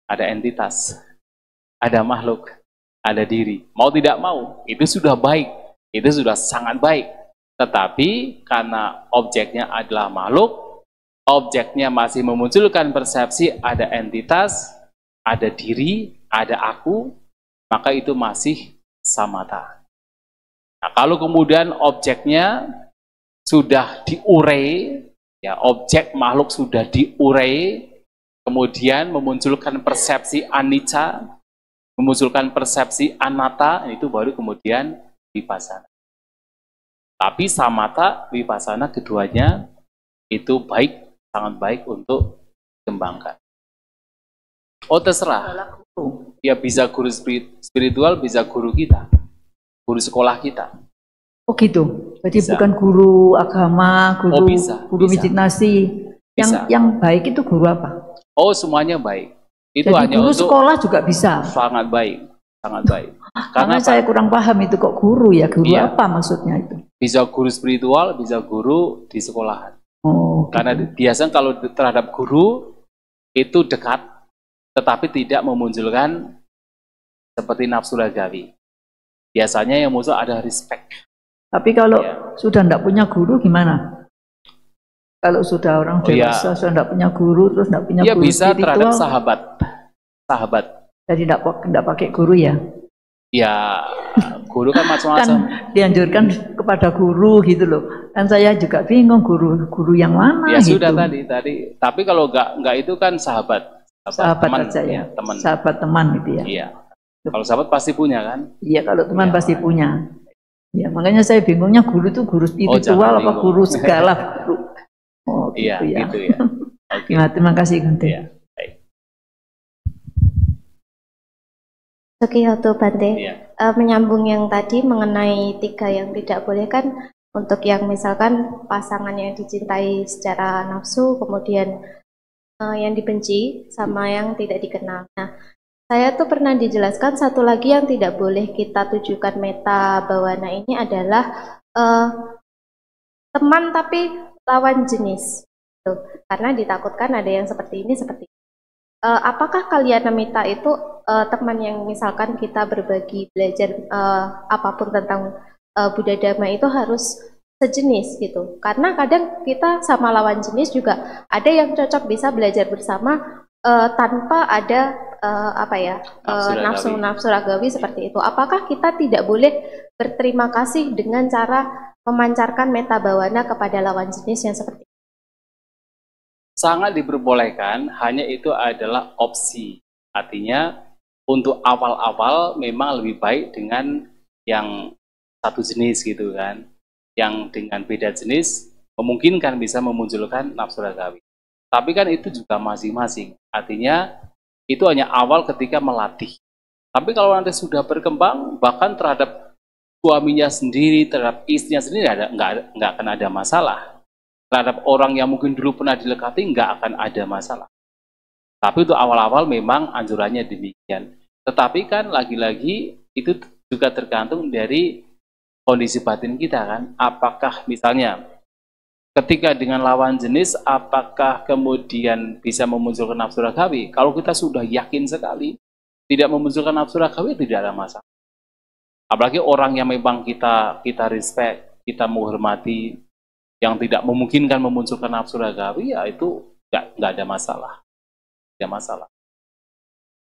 Ada entitas, ada makhluk, ada diri. Mau tidak mau, itu sudah baik. Itu sudah sangat baik. Tetapi karena objeknya adalah makhluk, objeknya masih memunculkan persepsi ada entitas, ada diri, ada aku, maka itu masih samata. Nah, kalau kemudian objeknya sudah diurai, ya objek makhluk sudah diurai, kemudian memunculkan persepsi anicca, memunculkan persepsi anatta, itu baru kemudian vipassana. Tapi samata, vipassana keduanya itu baik, sangat baik untuk dikembangkan. Oh terserah, ya bisa guru spiritual, bisa guru kita, guru sekolah kita. Oh gitu. Jadi Bisa. bukan guru agama, guru guru bisa. meditasi. Bisa. Yang baik itu guru apa? Oh semuanya baik. Itu Jadi hanya guru untuk sekolah juga bisa. sangat baik, sangat baik. Karena Karena saya kurang paham itu kok guru ya. Guru Iya. apa maksudnya itu? bisa guru spiritual, bisa guru di sekolahan. Oh, Karena biasanya kalau terhadap guru itu dekat, tetapi tidak memunculkan seperti nafsu ragawi. Biasanya yang muncul ada respect. tapi kalau Iya. sudah tidak punya guru gimana? Kalau sudah orang Oh, iya. dewasa, sudah tidak punya guru, terus tidak punya Ya guru bisa terhadap spiritual, sahabat. jadi tidak pakai guru ya. Ya guru kan Kan macam-macam. dianjurkan kepada guru gitu loh. Kan saya juga bingung guru yang mana Ya gitu. sudah tadi. Tapi kalau nggak itu kan sahabat Sahabat teman, saja ya. teman. Sahabat teman gitu ya. Iya. Kalau sahabat pasti punya kan. Iya, kalau teman Iya. pasti punya. Ya, makanya saya bingungnya guru itu guru spiritual jangan apa bingung. guru segala guru. Oh, gitu Iya, ya. gitu ya. Oke. Nah, terima kasih Gante. Iya. Sukiyoto Bante, Iya. menyambung yang tadi mengenai 3 yang tidak boleh kan, untuk yang misalkan pasangan yang dicintai secara nafsu, kemudian yang dibenci sama yang tidak dikenal. Nah, saya tuh pernah dijelaskan satu lagi yang tidak boleh kita tujukan meta bawana ini adalah teman tapi lawan jenis. Tuh, karena ditakutkan ada yang seperti ini, seperti ini. Apakah kalian mita itu teman yang misalkan kita berbagi belajar apapun tentang Buddha Dhamma itu harus sejenis gitu? Karena kadang kita sama lawan jenis juga ada yang cocok bisa belajar bersama tanpa ada nafsu ragawi seperti itu. Apakah kita tidak boleh berterima kasih dengan cara memancarkan meta bawana kepada lawan jenis yang seperti itu? Sangat diperbolehkan, hanya itu adalah opsi. Artinya untuk awal-awal memang lebih baik dengan yang satu jenis gitu kan. Yang dengan beda jenis memungkinkan bisa memunculkan nafsu ragawi. Tapi kan itu juga masing-masing. Artinya itu hanya awal ketika melatih. Tapi kalau nanti sudah berkembang, bahkan terhadap suaminya sendiri, terhadap istrinya sendiri nggak akan ada masalah. Terhadap orang yang mungkin dulu pernah dilekati nggak akan ada masalah. Tapi untuk awal-awal memang anjurannya demikian. Tetapi kan lagi-lagi itu juga tergantung dari kondisi batin kita kan. Apakah misalnya ketika dengan lawan jenis, apakah kemudian bisa memunculkan nafsu ragawi? Kalau kita sudah yakin sekali tidak memunculkan nafsu ragawi, tidak ada masalah. Apalagi orang yang memang kita respect, kita menghormati, yang tidak memungkinkan memunculkan nafsu ragawi, ya itu nggak ada masalah. Tidak masalah.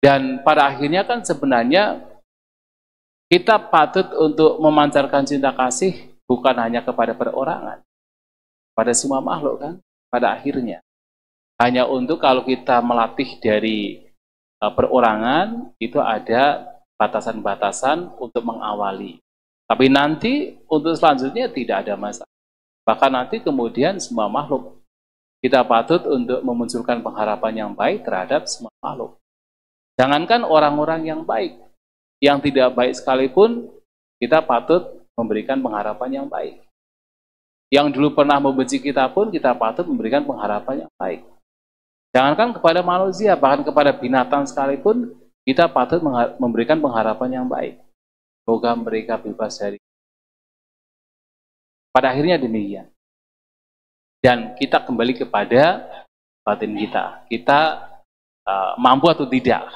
Dan pada akhirnya kan sebenarnya kita patut untuk memancarkan cinta kasih bukan hanya kepada perorangan, pada semua makhluk kan, pada akhirnya. Hanya untuk kalau kita melatih dari perorangan, itu ada batasan-batasan untuk mengawali. Tapi nanti untuk selanjutnya tidak ada masalah. Bahkan nanti kemudian semua makhluk kita patut untuk memunculkan pengharapan yang baik terhadap semua makhluk. Jangankan orang-orang yang baik, yang tidak baik sekalipun kita patut memberikan pengharapan yang baik. Yang dulu pernah membenci kita pun kita patut memberikan pengharapan yang baik. Jangankan kepada manusia, bahkan kepada binatang sekalipun kita patut memberikan pengharapan yang baik. Semoga mereka bebas dari. Pada akhirnya demikian. Dan kita kembali kepada batin kita. Kita mampu atau tidak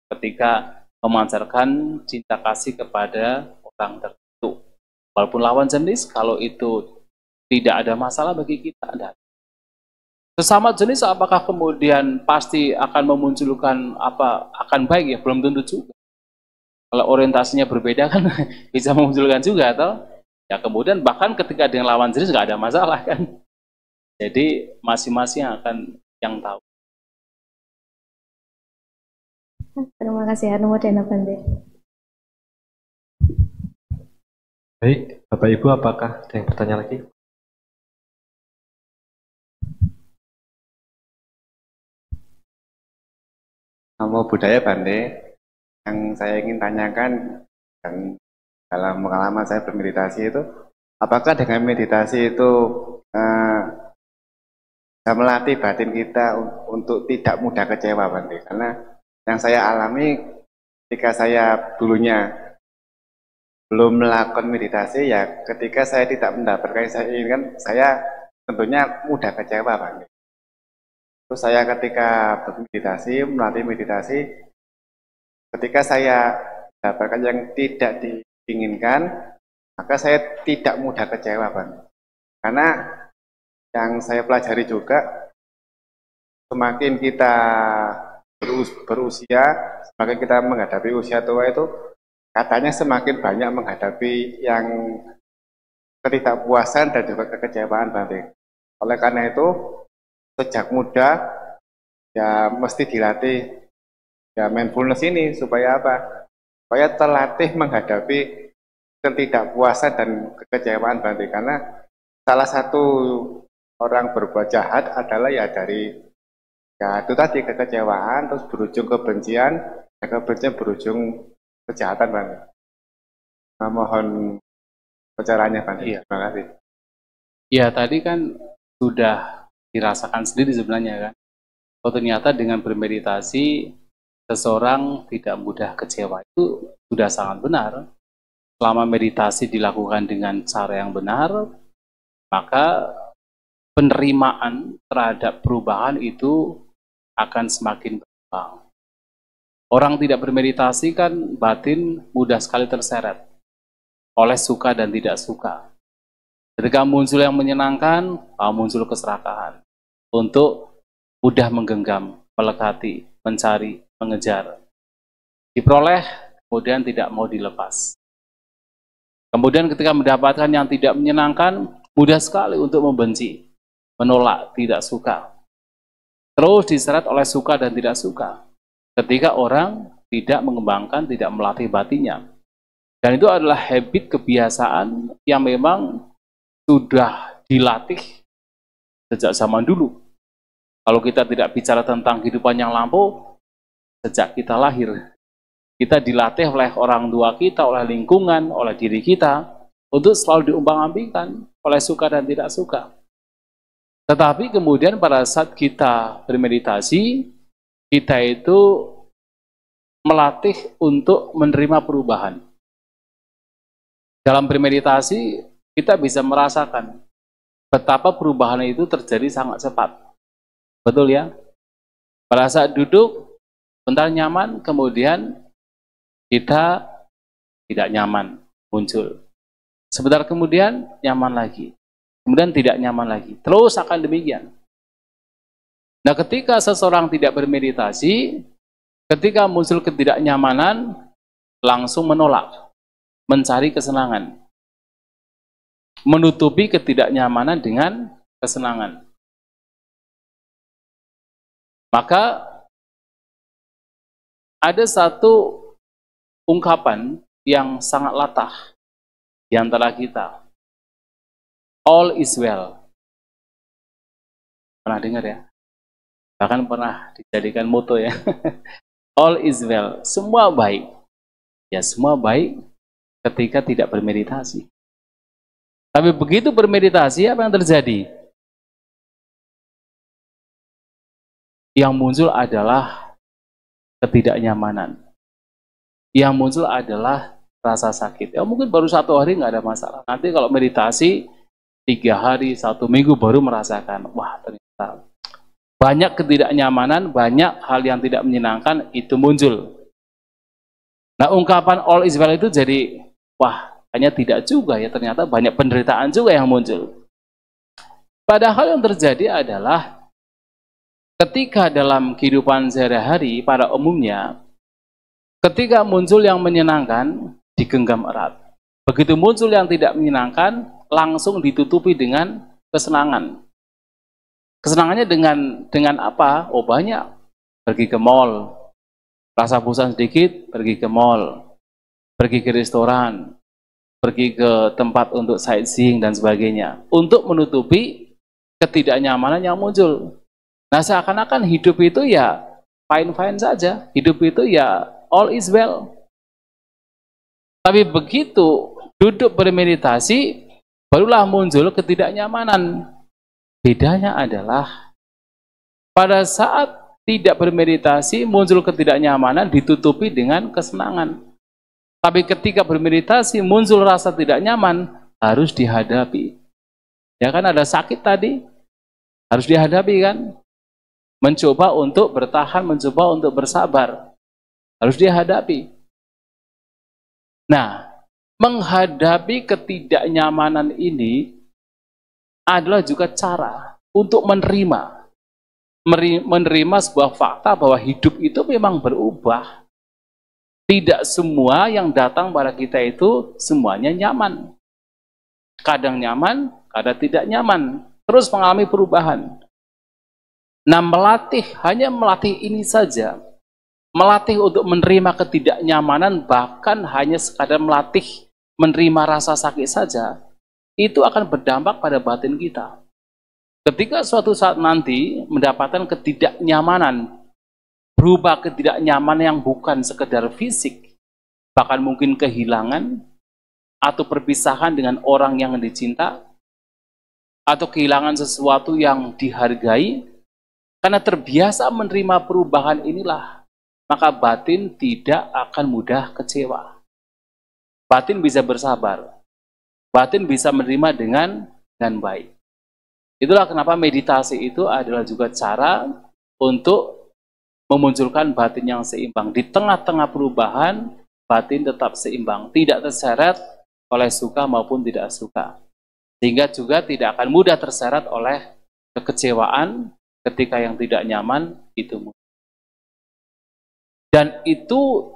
ketika memancarkan cinta kasih kepada orang tertentu. Walaupun lawan jenis, kalau itu tidak ada masalah bagi kita, ada. Sesama jenis apakah kemudian pasti akan memunculkan akan baik ya? Belum tentu juga. Kalau orientasinya berbeda kan bisa memunculkan juga, atau ya kemudian bahkan ketika dengan lawan jenis nggak ada masalah kan. Jadi masing-masing akan yang tahu. Terima kasih Anu dan Bante. Baik, Bapak Ibu, apakah ada yang bertanya lagi? Namo Buddhaya Bante, yang saya ingin tanyakan dan dalam pengalaman saya bermeditasi itu, apakah dengan meditasi itu bisa melatih batin kita untuk tidak mudah kecewa, Bante? Karena yang saya alami ketika saya dulunya belum melakukan meditasi, ya ketika saya tidak mendapatkan yang saya inginkan, saya tentunya mudah kecewa, Bante. Terus saya ketika bermeditasi, melatih meditasi, ketika saya mendapatkan yang tidak diinginkan, maka saya tidak mudah kecewa, Bang. Karena yang saya pelajari juga, semakin kita berusia, semakin kita menghadapi usia tua itu, katanya semakin banyak menghadapi yang ketidakpuasan dan juga kekecewaan, Bang. Oleh karena itu, sejak muda ya mesti dilatih ya mindfulness ini supaya apa? Supaya terlatih menghadapi ketidakpuasan dan kekecewaan, Bante. Karena salah satu orang berbuat jahat adalah ya dari ya itu tadi kekecewaan, terus berujung kebencian, dan kebencian berujung kejahatan, Bante. Nah, mohon bicaranya, Bante. Iya. Terima kasih. Ya tadi kan sudah dirasakan sendiri sebenarnya kan. Oh ternyata dengan bermeditasi seseorang tidak mudah kecewa, itu sudah sangat benar. Selama meditasi dilakukan dengan cara yang benar, maka penerimaan terhadap perubahan itu akan semakin berkembang. Orang tidak bermeditasi kan batin mudah sekali terseret oleh suka dan tidak suka. Ketika muncul yang menyenangkan, muncul keserakahan untuk mudah menggenggam, melekati, mencari, mengejar. Diperoleh, kemudian tidak mau dilepas. Kemudian ketika mendapatkan yang tidak menyenangkan, mudah sekali untuk membenci, menolak, tidak suka. Terus diseret oleh suka dan tidak suka. Ketika orang tidak mengembangkan, tidak melatih batinnya. Dan itu adalah habit, kebiasaan yang memang sudah dilatih sejak zaman dulu. Kalau kita tidak bicara tentang kehidupan yang lampau, sejak kita lahir, kita dilatih oleh orang tua kita, oleh lingkungan, oleh diri kita, untuk selalu diumbang-ambingkan oleh suka dan tidak suka. Tetapi kemudian pada saat kita bermeditasi, kita itu melatih untuk menerima perubahan. Dalam bermeditasi, kita bisa merasakan betapa perubahan itu terjadi sangat cepat. Betul ya? Pada saat duduk, bentar nyaman, kemudian kita tidak nyaman, muncul. Sebentar kemudian, nyaman lagi. Kemudian tidak nyaman lagi. Terus akan demikian. Nah, ketika seseorang tidak bermeditasi, ketika muncul ketidaknyamanan, langsung menolak, mencari kesenangan. Menutupi ketidaknyamanan dengan kesenangan. Maka ada satu ungkapan yang sangat latah di antara kita. All is well. Pernah dengar ya? Bahkan pernah dijadikan moto ya. All is well. Semua baik. Ya, semua baik ketika tidak bermeditasi. Tapi begitu bermeditasi, apa yang terjadi? Yang muncul adalah ketidaknyamanan. Yang muncul adalah rasa sakit. Ya mungkin baru 1 hari nggak ada masalah. Nanti kalau meditasi 3 hari, 1 minggu baru merasakan, wah ternyata banyak ketidaknyamanan, banyak hal yang tidak menyenangkan itu muncul. Nah, ungkapan all is well itu jadi, wah hanya tidak juga ya, ternyata banyak penderitaan juga yang muncul. Padahal yang terjadi adalah ketika dalam kehidupan sehari-hari pada umumnya, ketika muncul yang menyenangkan, digenggam erat. Begitu muncul yang tidak menyenangkan, langsung ditutupi dengan kesenangan. Kesenangannya dengan apa? Oh banyak. Pergi ke mall. Rasa bosan sedikit, pergi ke mall. Pergi ke restoran. Pergi ke tempat untuk sightseeing dan sebagainya. Untuk menutupi ketidaknyamanan yang muncul. Nah, seakan-akan hidup itu ya fine-fine saja. Hidup itu ya all is well. Tapi begitu duduk bermeditasi, barulah muncul ketidaknyamanan. Bedanya adalah pada saat tidak bermeditasi, muncul ketidaknyamanan ditutupi dengan kesenangan. Tapi ketika bermeditasi, muncul rasa tidak nyaman, harus dihadapi. Ya kan ada sakit tadi, harus dihadapi kan? Mencoba untuk bertahan, mencoba untuk bersabar. Harus dihadapi. Nah, menghadapi ketidaknyamanan ini adalah juga cara untuk menerima sebuah fakta bahwa hidup itu memang berubah. Tidak semua yang datang pada kita itu semuanya nyaman. Kadang nyaman, kadang tidak nyaman. Terus mengalami perubahan. Nah, hanya melatih ini saja. Melatih untuk menerima ketidaknyamanan, bahkan hanya sekadar melatih menerima rasa sakit saja, itu akan berdampak pada batin kita. Ketika suatu saat nanti mendapatkan ketidaknyamanan, berubah ketidaknyamanan yang bukan sekedar fisik, bahkan mungkin kehilangan, atau perpisahan dengan orang yang dicinta, atau kehilangan sesuatu yang dihargai, karena terbiasa menerima perubahan inilah, maka batin tidak akan mudah kecewa. Batin bisa bersabar. Batin bisa menerima dengan baik. Itulah kenapa meditasi itu adalah juga cara untuk memunculkan batin yang seimbang. Di tengah-tengah perubahan, batin tetap seimbang. Tidak terseret oleh suka maupun tidak suka. Sehingga juga tidak akan mudah terseret oleh kekecewaan ketika yang tidak nyaman itu muncul. Dan itu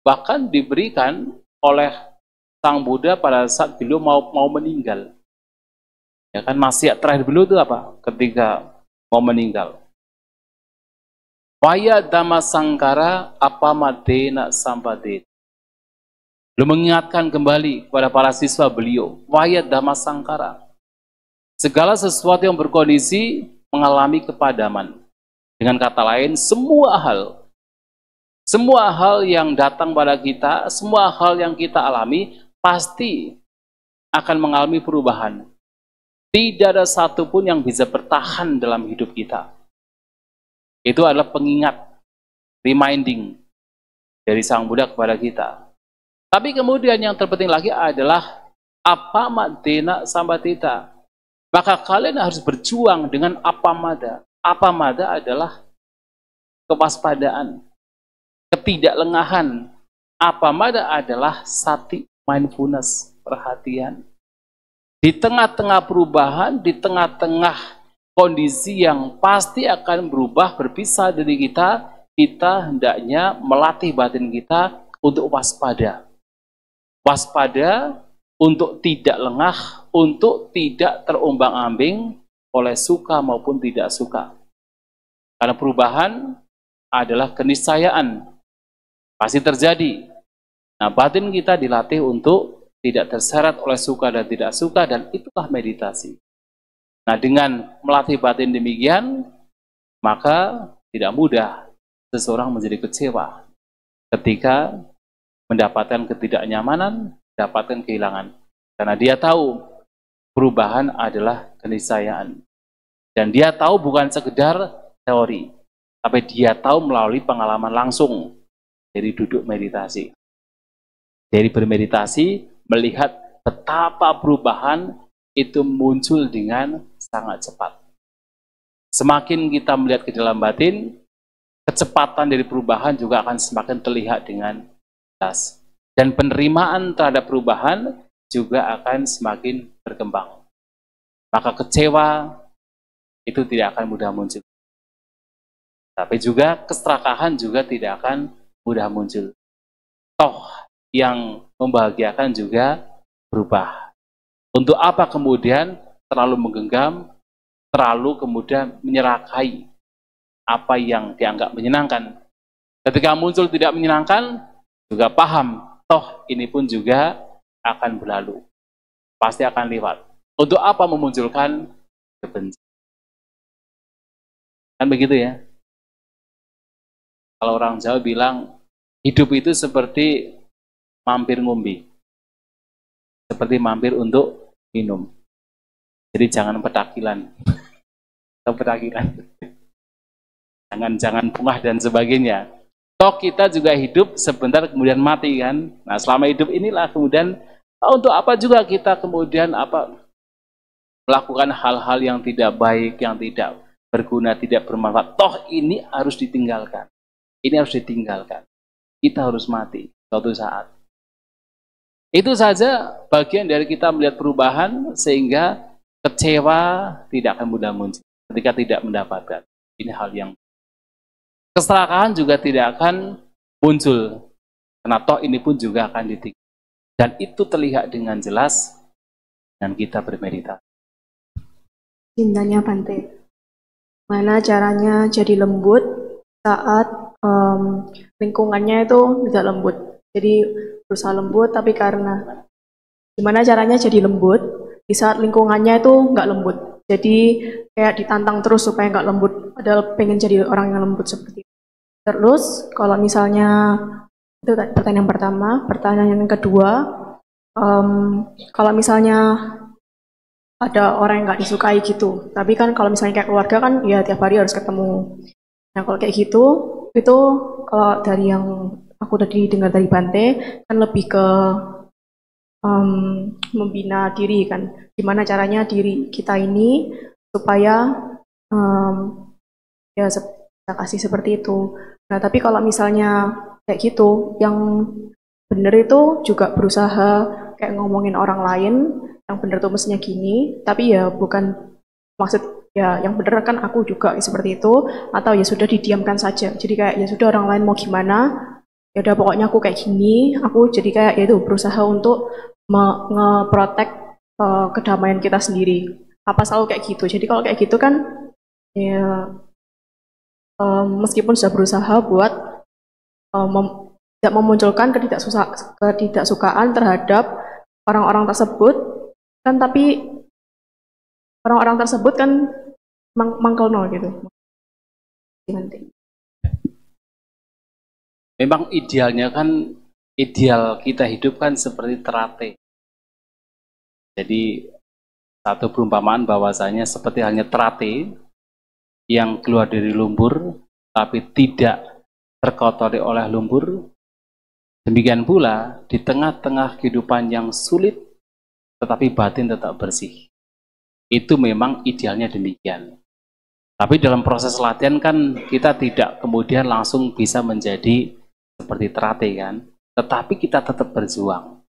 bahkan diberikan oleh Sang Buddha pada saat beliau mau meninggal. Ya kan, nasihat terakhir beliau itu apa? Ketika mau meninggal. Vaya dhamma sangkara apamadena sampadena. Beliau mengingatkan kembali kepada para siswa beliau, vaya dhamma sangkara. Segala sesuatu yang berkondisi mengalami kepadaman. Dengan kata lain, semua hal yang datang pada kita, semua hal yang kita alami, pasti akan mengalami perubahan. Tidak ada satupun yang bisa bertahan dalam hidup kita. Itu adalah pengingat, reminding dari Sang Buddha kepada kita. Tapi kemudian yang terpenting lagi adalah apamadena sambatita. Maka kalian harus berjuang dengan apamada. Apamada adalah kewaspadaan, ketidaklengahan. Apamada adalah sati, mindfulness, perhatian. Di tengah-tengah perubahan, di tengah-tengah kondisi yang pasti akan berubah, berpisah dari kita, kita hendaknya melatih batin kita untuk waspada. Waspada untuk tidak lengah, untuk tidak terombang-ambing oleh suka maupun tidak suka. Karena perubahan adalah keniscayaan. Pasti terjadi. Nah, batin kita dilatih untuk tidak terseret oleh suka dan tidak suka, dan itulah meditasi. Nah, dengan melatih batin demikian, maka tidak mudah seseorang menjadi kecewa ketika mendapatkan ketidaknyamanan, mendapatkan kehilangan. Karena dia tahu perubahan adalah keniscayaan. Dan dia tahu bukan sekedar teori, tapi dia tahu melalui pengalaman langsung dari duduk meditasi. Dari bermeditasi, melihat betapa perubahan itu muncul dengan sangat cepat. Semakin kita melihat ke dalam batin, kecepatan dari perubahan juga akan semakin terlihat dengan jelas. Dan penerimaan terhadap perubahan juga akan semakin berkembang. Maka kecewa itu tidak akan mudah muncul. Tapi juga keserakahan juga tidak akan mudah muncul. Toh yang membahagiakan juga berubah. Untuk apa kemudian terlalu menggenggam, terlalu kemudian menyerakai apa yang dianggap menyenangkan. Ketika muncul tidak menyenangkan, juga paham, toh ini pun juga akan berlalu. Pasti akan lewat. Untuk apa memunculkan kebencian? Kan begitu ya. Kalau orang Jawa bilang, hidup itu seperti mampir ngombe. Seperti mampir untuk minum. Jadi jangan petakilan. Atau petakilan. Jangan pungah dan sebagainya. Toh kita juga hidup sebentar kemudian mati kan. Nah, selama hidup inilah kemudian untuk apa juga kita kemudian melakukan hal-hal yang tidak baik, yang tidak berguna, tidak bermanfaat. Toh ini harus ditinggalkan. Ini harus ditinggalkan. Kita harus mati suatu saat. Itu saja bagian dari kita melihat perubahan sehingga kecewa tidak akan mudah muncul ketika tidak mendapatkan. Ini hal yang keserakahan juga tidak akan muncul. Karena toh ini pun juga akan ditinggalkan. Dan itu terlihat dengan jelas dan kita bermeditasi. Cintanya Bante. Mana caranya jadi lembut saat lingkungannya itu tidak lembut. Jadi berusaha lembut, tapi karena gimana caranya jadi lembut di saat lingkungannya itu nggak lembut. Jadi kayak ditantang terus supaya nggak lembut. Padahal pengen jadi orang yang lembut seperti itu. Terus kalau misalnya itu pertanyaan yang pertama, pertanyaan yang kedua, kalau misalnya ada orang yang nggak disukai gitu. Tapi kan kalau misalnya kayak keluarga kan ya tiap hari harus ketemu. Nah kalau kayak gitu, itu kalau dari yang aku tadi dengar dari Bante, kan lebih ke membina diri kan. Gimana caranya diri kita ini supaya ya kita kasih seperti itu. Nah tapi kalau misalnya kayak gitu, yang bener itu juga berusaha kayak ngomongin orang lain, yang bener tuh mestinya gini, tapi ya bukan maksud ya yang bener kan aku juga seperti itu, atau ya sudah didiamkan saja. Jadi kayak ya sudah orang lain mau gimana, ya udah pokoknya aku kayak gini, aku jadi kayak ya itu berusaha untuk nge-protect kedamaian kita sendiri. Apa selalu kayak gitu. Jadi kalau kayak gitu kan ya meskipun sudah berusaha buat tidak memunculkan ketidaksukaan terhadap orang-orang tersebut kan, tapi orang-orang tersebut kan mangkel nol gitu. Memang idealnya kan, ideal kita hidup kan seperti terate. Jadi satu perumpamaan bahwasanya seperti halnya terate yang keluar dari lumpur tapi tidak terkotori oleh lumpur. Demikian pula di tengah-tengah kehidupan yang sulit tetapi batin tetap bersih. Itu memang idealnya demikian. Tapi dalam proses latihan kan kita tidak kemudian langsung bisa menjadi seperti terate kan. Tetapi kita tetap berjuang.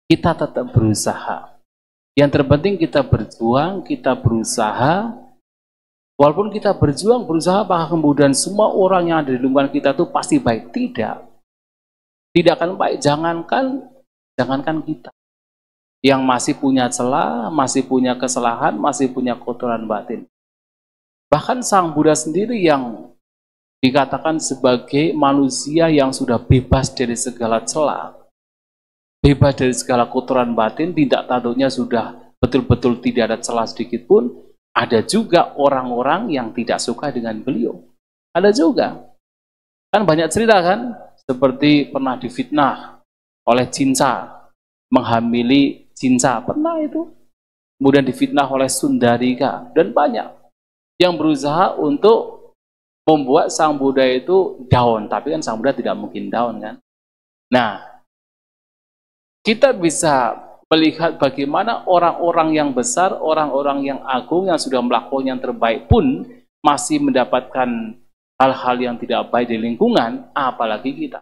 Kita tetap berusaha. Yang terpenting kita berjuang, kita berusaha. Walaupun kita berusaha apakah kemudian semua orang yang ada di lingkungan kita itu pasti baik? Tidak. Tidak akan baik, jangankan kita. Yang masih punya celah, masih punya kesalahan, masih punya kotoran batin. Bahkan Sang Buddha sendiri yang dikatakan sebagai manusia yang sudah bebas dari segala celah, bebas dari segala kotoran batin, tindak tanduknya sudah betul-betul tidak ada celah sedikit pun. Ada juga orang-orang yang tidak suka dengan beliau. Ada juga. Kan banyak cerita kan, seperti pernah difitnah oleh Cinca, menghamili Cinca, pernah itu. Kemudian difitnah oleh Sundarika, dan banyak yang berusaha untuk membuat Sang Buddha itu down, tapi kan Sang Buddha tidak mungkin down kan. Nah, kita bisa melihat bagaimana orang-orang yang besar, orang-orang yang agung yang sudah melakukan yang terbaik pun masih mendapatkan hal-hal yang tidak baik di lingkungan, apalagi kita.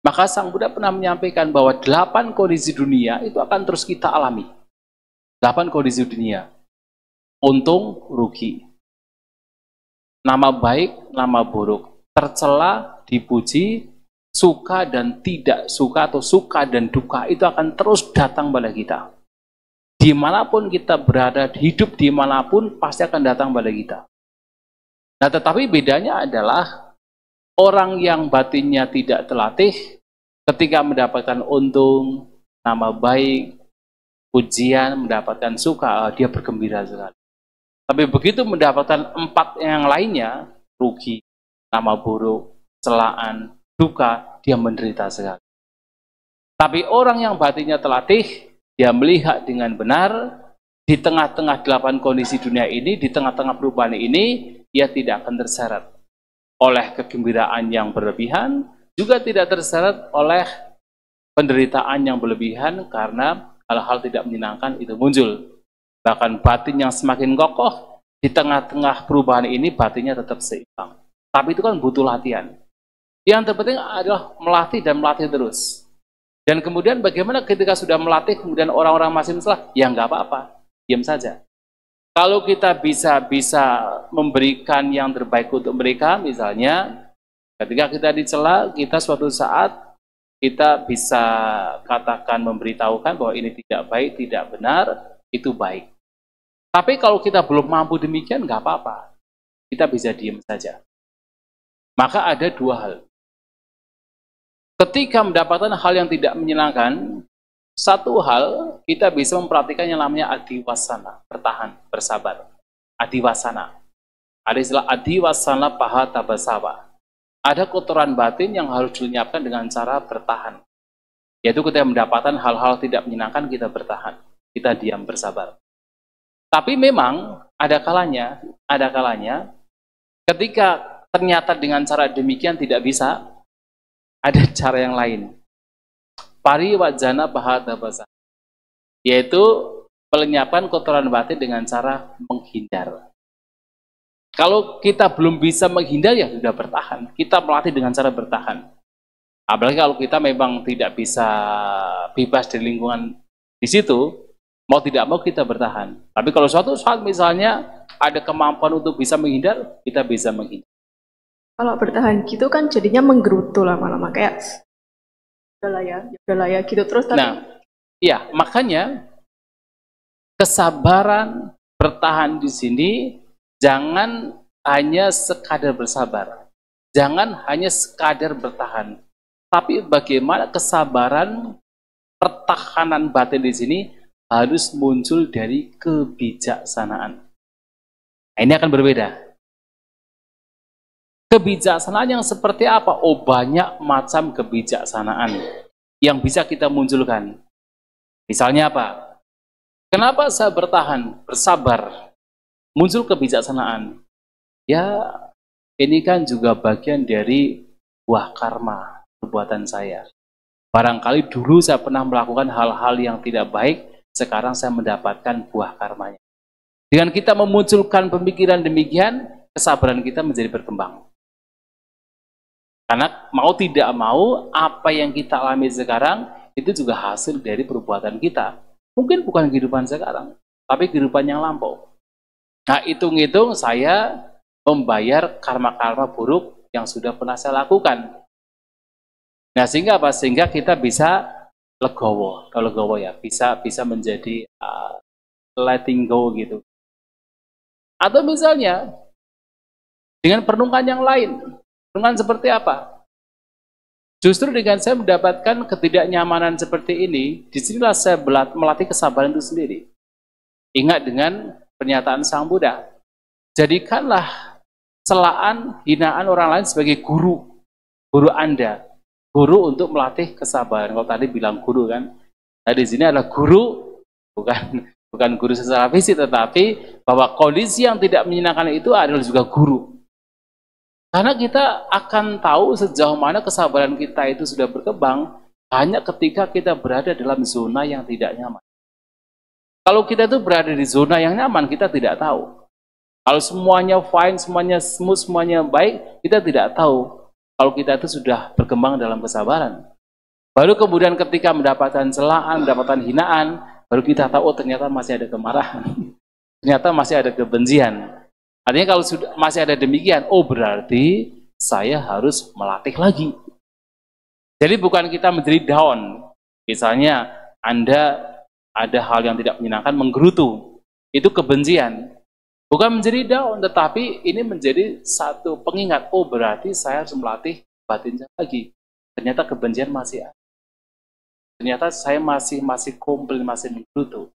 Maka Sang Buddha pernah menyampaikan bahwa 8 kondisi dunia itu akan terus kita alami. 8 kondisi dunia. Untung, rugi. Nama baik, nama buruk. Tercela, dipuji, suka dan tidak suka, atau suka dan duka itu akan terus datang pada kita. Dimanapun kita berada, hidup dimanapun pasti akan datang pada kita. Nah, tetapi bedanya adalah orang yang batinnya tidak terlatih, ketika mendapatkan untung, nama baik, pujian, mendapatkan suka, dia bergembira sekali. Tapi begitu mendapatkan 4 yang lainnya, rugi, nama buruk, celaan, duka, dia menderita sekali. Tapi orang yang batinnya terlatih, dia melihat dengan benar, di tengah-tengah 8 kondisi dunia ini, di tengah-tengah perubahan ini, dia tidak akan terseret oleh kegembiraan yang berlebihan, juga tidak terseret oleh penderitaan yang berlebihan, karena hal-hal tidak menyenangkan itu muncul. Bahkan batin yang semakin kokoh, di tengah-tengah perubahan ini, batinnya tetap seimbang. Tapi itu kan butuh latihan. Yang terpenting adalah melatih dan melatih terus. Dan kemudian bagaimana ketika sudah melatih, kemudian orang-orang masih mencela, ya nggak apa-apa, diam saja. Kalau kita bisa memberikan yang terbaik untuk mereka, misalnya ketika kita dicela, kita suatu saat kita bisa katakan, memberitahukan bahwa ini tidak baik, tidak benar, itu baik. Tapi kalau kita belum mampu demikian, nggak apa-apa, kita bisa diam saja. Maka ada 2 hal. Ketika mendapatkan hal yang tidak menyenangkan, satu hal kita bisa memperhatikan yang namanya adiwasana, bertahan, bersabar. Adiwasana. Ada istilah adiwasana paha tabasawa. Ada kotoran batin yang harus dilenyapkan dengan cara bertahan. Yaitu ketika mendapatkan hal-hal tidak menyenangkan, kita bertahan. Kita diam, bersabar. Tapi memang ada kalanya ketika ternyata dengan cara demikian tidak bisa, ada cara yang lain. Pariwajana bahadabasa, yaitu melenyapkan kotoran batin dengan cara menghindar. Kalau kita belum bisa menghindar, ya sudah bertahan. Kita melatih dengan cara bertahan. Apalagi kalau kita memang tidak bisa bebas dari lingkungan di situ, mau tidak mau kita bertahan. Tapi kalau suatu saat misalnya ada kemampuan untuk bisa menghindar, kita bisa menghindar. Kalau bertahan gitu kan jadinya menggerutu lama-lama, kayak udahlah ya gitu terus. Tapi... Nah, iya, makanya kesabaran bertahan di sini jangan hanya sekadar bersabar, jangan hanya sekadar bertahan, tapi bagaimana kesabaran pertahanan batin di sini harus muncul dari kebijaksanaan. Nah, ini akan berbeda. Kebijaksanaan yang seperti apa? Oh, banyak macam kebijaksanaan yang bisa kita munculkan. Misalnya apa? Kenapa saya bertahan, bersabar, muncul kebijaksanaan? Ya, ini kan juga bagian dari buah karma perbuatan saya. Barangkali dulu saya pernah melakukan hal-hal yang tidak baik, sekarang saya mendapatkan buah karmanya. Dengan kita memunculkan pemikiran demikian, kesabaran kita menjadi berkembang. Karena mau tidak mau, apa yang kita alami sekarang, itu juga hasil dari perbuatan kita. Mungkin bukan kehidupan sekarang, tapi kehidupan yang lampau. Nah, hitung-hitung saya membayar karma-karma buruk yang sudah pernah saya lakukan. Nah, sehingga apa? Sehingga kita bisa legowo, kalau legowo ya, bisa menjadi letting go gitu. Atau misalnya, dengan perenungan yang lain. Dengan seperti apa? Justru dengan saya mendapatkan ketidaknyamanan seperti ini, disinilah saya melatih kesabaran itu sendiri. Ingat dengan pernyataan Sang Buddha, jadikanlah celaan, hinaan orang lain sebagai guru Anda, guru untuk melatih kesabaran. Kalau tadi bilang guru kan, nah di sini adalah guru, bukan guru secara fisik, tetapi bahwa kondisi yang tidak menyenangkan itu adalah juga guru. Karena kita akan tahu sejauh mana kesabaran kita itu sudah berkembang hanya ketika kita berada dalam zona yang tidak nyaman. Kalau kita itu berada di zona yang nyaman, kita tidak tahu. Kalau semuanya fine, semuanya smooth, semuanya baik, kita tidak tahu kalau kita itu sudah berkembang dalam kesabaran. Baru kemudian ketika mendapatkan celaan, mendapatkan hinaan, baru kita tahu, oh ternyata masih ada kemarahan. Ternyata masih ada kebencian. Artinya kalau sudah masih ada demikian, oh berarti saya harus melatih lagi. Jadi bukan kita menjadi down. Misalnya Anda ada hal yang tidak menyenangkan, menggerutu. Itu kebencian. Bukan menjadi down, tetapi ini menjadi satu pengingat. Oh berarti saya harus melatih batin lagi. Ternyata kebencian masih ada. Ternyata saya masih komplain, masih menggerutu.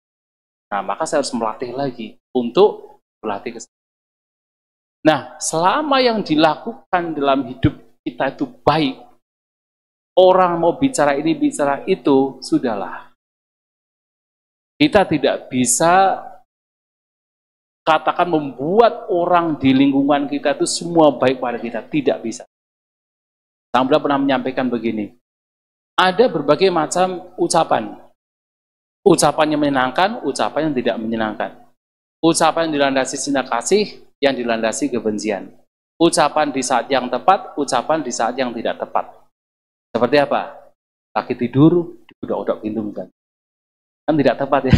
Nah maka saya harus melatih lagi untuk melatih kesabaran. Nah, selama yang dilakukan dalam hidup kita itu baik, orang mau bicara ini, bicara itu, sudahlah. Kita tidak bisa katakan membuat orang di lingkungan kita itu semua baik pada kita. Tidak bisa. Sang Buddha pernah menyampaikan begini, ada berbagai macam ucapan. Ucapan yang menyenangkan, ucapan yang tidak menyenangkan. Ucapan yang dilandasi cinta kasih, yang dilandasi kebencian. Ucapan di saat yang tepat, ucapan di saat yang tidak tepat. Seperti apa? Lagi tidur, diudak-udak pintu kan tidak tepat ya.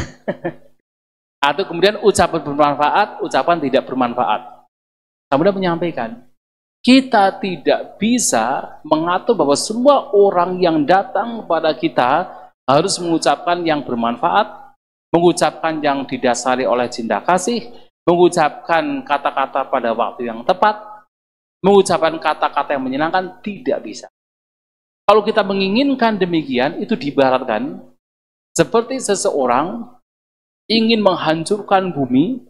Atau kemudian ucapan bermanfaat, ucapan tidak bermanfaat. Kemudian menyampaikan, kita tidak bisa mengatur bahwa semua orang yang datang kepada kita harus mengucapkan yang bermanfaat, mengucapkan yang didasari oleh cinta kasih, mengucapkan kata-kata pada waktu yang tepat, mengucapkan kata-kata yang menyenangkan, tidak bisa. Kalau kita menginginkan demikian, itu diibaratkan seperti seseorang ingin menghancurkan bumi,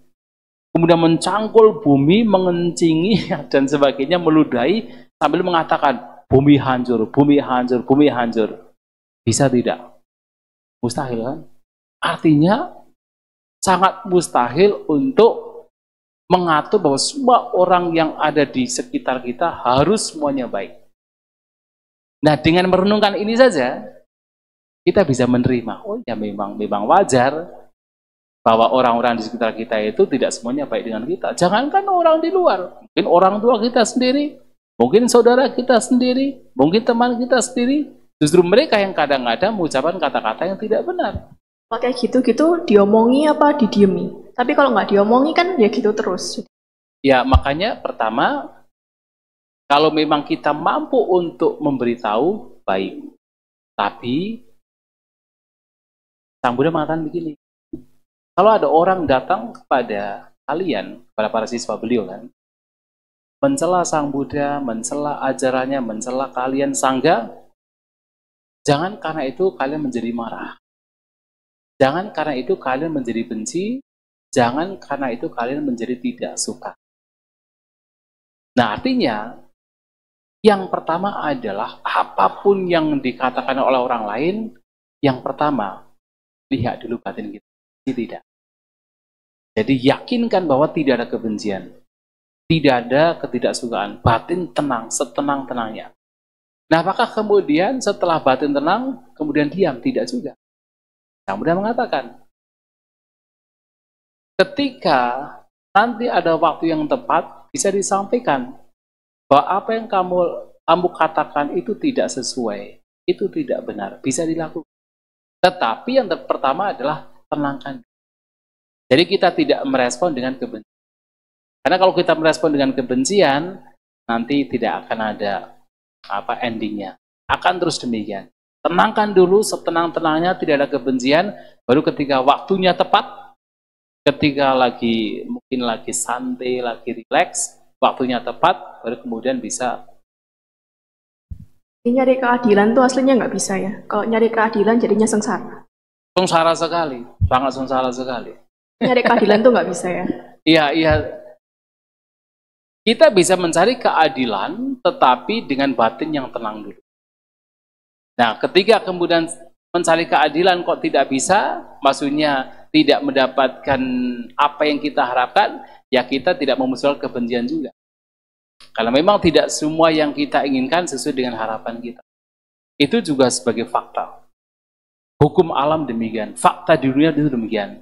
kemudian mencangkul bumi, mengencingi, dan sebagainya, meludahi, sambil mengatakan, bumi hancur, bumi hancur, bumi hancur. Bisa tidak? Mustahil kan? Artinya, sangat mustahil untuk mengatur bahwa semua orang yang ada di sekitar kita harus semuanya baik. Nah, dengan merenungkan ini saja, kita bisa menerima, oh ya memang wajar bahwa orang-orang di sekitar kita itu tidak semuanya baik dengan kita. Jangankan orang di luar, mungkin orang tua kita sendiri, mungkin saudara kita sendiri, mungkin teman kita sendiri, justru mereka yang kadang-kadang mengucapkan kata-kata yang tidak benar. Kayak gitu-gitu diomongi apa didiemi. Tapi kalau nggak diomongi kan ya gitu terus. Ya makanya pertama, kalau memang kita mampu untuk memberitahu, baik. Tapi Sang Buddha mengatakan begini, kalau ada orang datang kepada kalian, kepada para siswa beliau kan, mencela Sang Buddha, mencela ajarannya, mencela kalian sangga, jangan karena itu kalian menjadi marah. Jangan karena itu kalian menjadi benci, jangan karena itu kalian menjadi tidak suka. Nah artinya, yang pertama adalah apapun yang dikatakan oleh orang lain, yang pertama, lihat dulu batin kita. Tidak. Jadi yakinkan bahwa tidak ada kebencian, tidak ada ketidaksukaan, batin tenang, setenang-tenangnya. Nah apakah kemudian setelah batin tenang, kemudian diam? Tidak juga. Yang mudah mengatakan, ketika nanti ada waktu yang tepat, bisa disampaikan bahwa apa yang kamu katakan itu tidak sesuai, itu tidak benar, bisa dilakukan. Tetapi yang pertama adalah tenangkan. Jadi kita tidak merespon dengan kebencian. Karena kalau kita merespon dengan kebencian, nanti tidak akan ada endingnya. Akan terus demikian. Tenangkan dulu setenang-tenangnya, tidak ada kebencian, baru ketika waktunya tepat, ketika mungkin lagi santai, lagi rileks, waktunya tepat, baru kemudian bisa Nyari keadilan tuh aslinya nggak bisa ya. Kalau nyari keadilan jadinya sengsara. Sengsara sekali, sangat sengsara sekali. Nyari keadilan tuh nggak bisa ya. Iya, iya. Kita bisa mencari keadilan, tetapi dengan batin yang tenang dulu. Nah, ketika kemudian mencari keadilan kok tidak bisa, maksudnya tidak mendapatkan apa yang kita harapkan, ya kita tidak memutuskan kebencian juga. Karena memang tidak semua yang kita inginkan sesuai dengan harapan kita. Itu juga sebagai fakta. Hukum alam demikian, fakta di dunia itu demikian.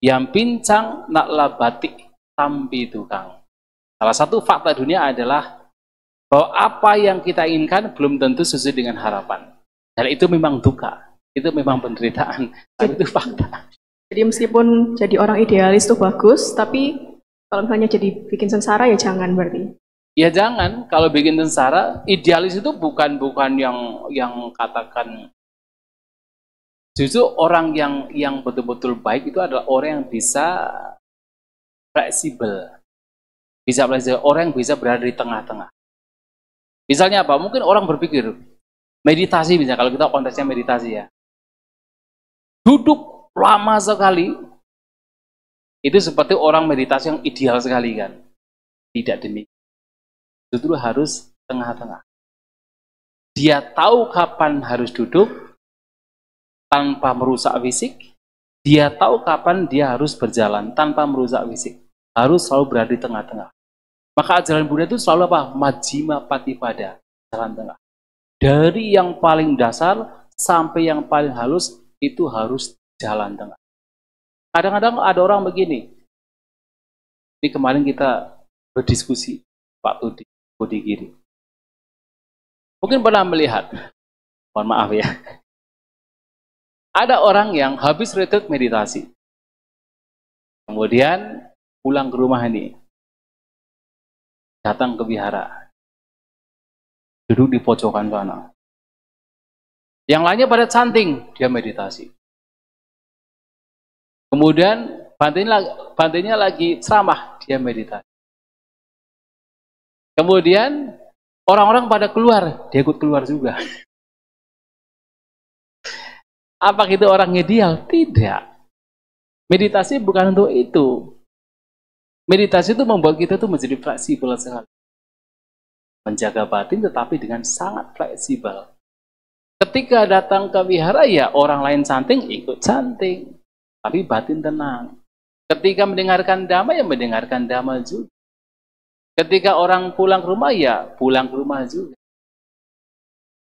Yang pincang naklah batik tampi tukang. Salah satu fakta dunia adalah bahwa apa yang kita inginkan belum tentu sesuai dengan harapan. Dan itu memang duka, itu memang penderitaan, dan itu fakta. Jadi meskipun jadi orang idealis itu bagus, tapi kalau misalnya jadi bikin sengsara ya jangan berarti. Ya jangan, kalau bikin sengsara, idealis itu bukan yang katakan. Justru orang yang betul-betul baik itu adalah orang yang bisa fleksibel. Bisa belajar, orang yang bisa berada di tengah-tengah. Misalnya apa? Mungkin orang berpikir, meditasi misalnya, kalau kita konteksnya meditasi ya. Duduk lama sekali, itu seperti orang meditasi yang ideal sekali kan. Tidak demikian. Justru harus tengah-tengah. Dia tahu kapan harus duduk, tanpa merusak fisik. Dia tahu kapan dia harus berjalan, tanpa merusak fisik. Harus selalu berada di tengah-tengah. Maka ajaran Buddha itu selalu apa? Majjhima Patipada, jalan tengah. Dari yang paling dasar sampai yang paling halus itu harus jalan tengah. Kadang-kadang ada orang begini. Ini kemarin kita berdiskusi waktu di Budigiri. Mungkin pernah melihat, mohon maaf ya. Ada orang yang habis retreat meditasi. Kemudian pulang ke rumah ini. Datang ke vihara, duduk di pojokan sana. Yang lainnya pada canting, dia meditasi. Kemudian bantunya lagi ceramah, dia meditasi. Kemudian orang-orang pada keluar, dia ikut keluar juga. Apa itu orang ideal? Tidak. Meditasi bukan untuk itu. Meditasi itu membuat kita tuh menjadi fleksibel sekali. Menjaga batin tetapi dengan sangat fleksibel. Ketika datang ke wihara ya orang lain canting, ikut canting. Tapi batin tenang. Ketika mendengarkan dhamma ya mendengarkan dhamma juga. Ketika orang pulang ke rumah ya pulang ke rumah juga.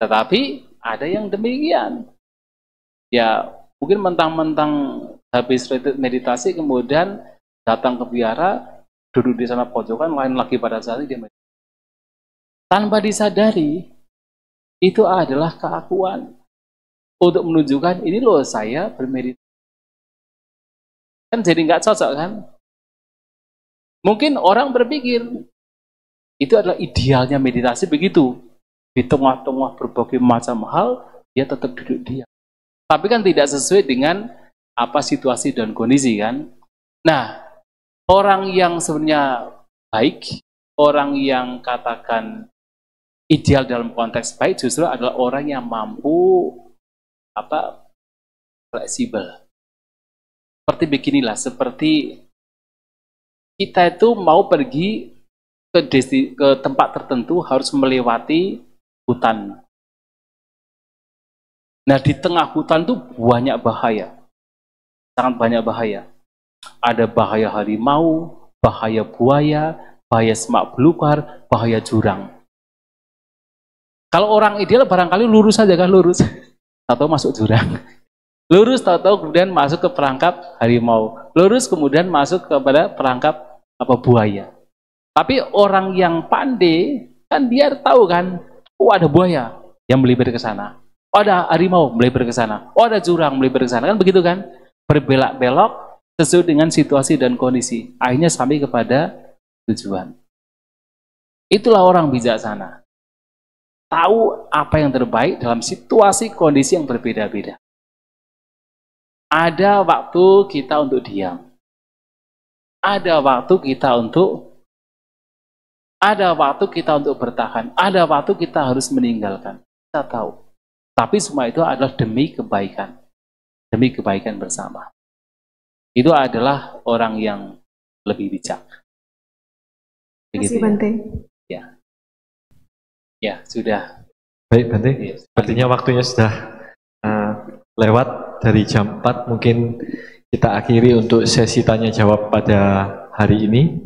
Tetapi ada yang demikian. Ya mungkin mentang-mentang habis meditasi kemudian datang ke vihara, duduk di sana pojokan, lain lagi pada saat itu dia meditasi. Tanpa disadari, itu adalah keakuan. Untuk menunjukkan, ini loh saya bermeditasi. Kan jadi nggak cocok kan? Mungkin orang berpikir, itu adalah idealnya meditasi begitu. Di tengah-tengah berbagai macam hal, dia tetap duduk diam. Tapi kan tidak sesuai dengan apa situasi dan kondisi kan? Nah, orang yang sebenarnya baik, orang yang katakan ideal dalam konteks baik justru adalah orang yang mampu fleksibel. Seperti beginilah, seperti kita itu mau pergi ke tempat tertentu harus melewati hutan. Nah, di tengah hutan itu banyak bahaya. Sangat banyak bahaya. Ada bahaya harimau, bahaya buaya, bahaya semak belukar, bahaya jurang. Kalau orang ideal barangkali lurus saja kan, lurus. Tahu masuk jurang. Lurus tahu kemudian masuk ke perangkap harimau. Lurus kemudian masuk kepada perangkap buaya. Tapi orang yang pandai kan dia tahu kan, oh ada buaya yang melipir ke sana. Oh ada harimau melipir ke sana. Oh ada jurang melipir ke sana. Kan begitu kan? Berbelok-belok sesuai dengan situasi dan kondisi. Akhirnya sampai kepada tujuan. Itulah orang bijaksana. Tahu apa yang terbaik dalam situasi kondisi yang berbeda-beda. Ada waktu kita untuk diam. Ada waktu kita untuk bertahan. Ada waktu kita harus meninggalkan. kita tahu. Tapi semua itu adalah demi kebaikan bersama. Itu adalah orang yang lebih bijak. Terima kasih Bante. Ya, sudah. Baik Bante, sepertinya waktunya sudah lewat dari jam 4. Mungkin kita akhiri untuk sesi tanya jawab pada hari ini.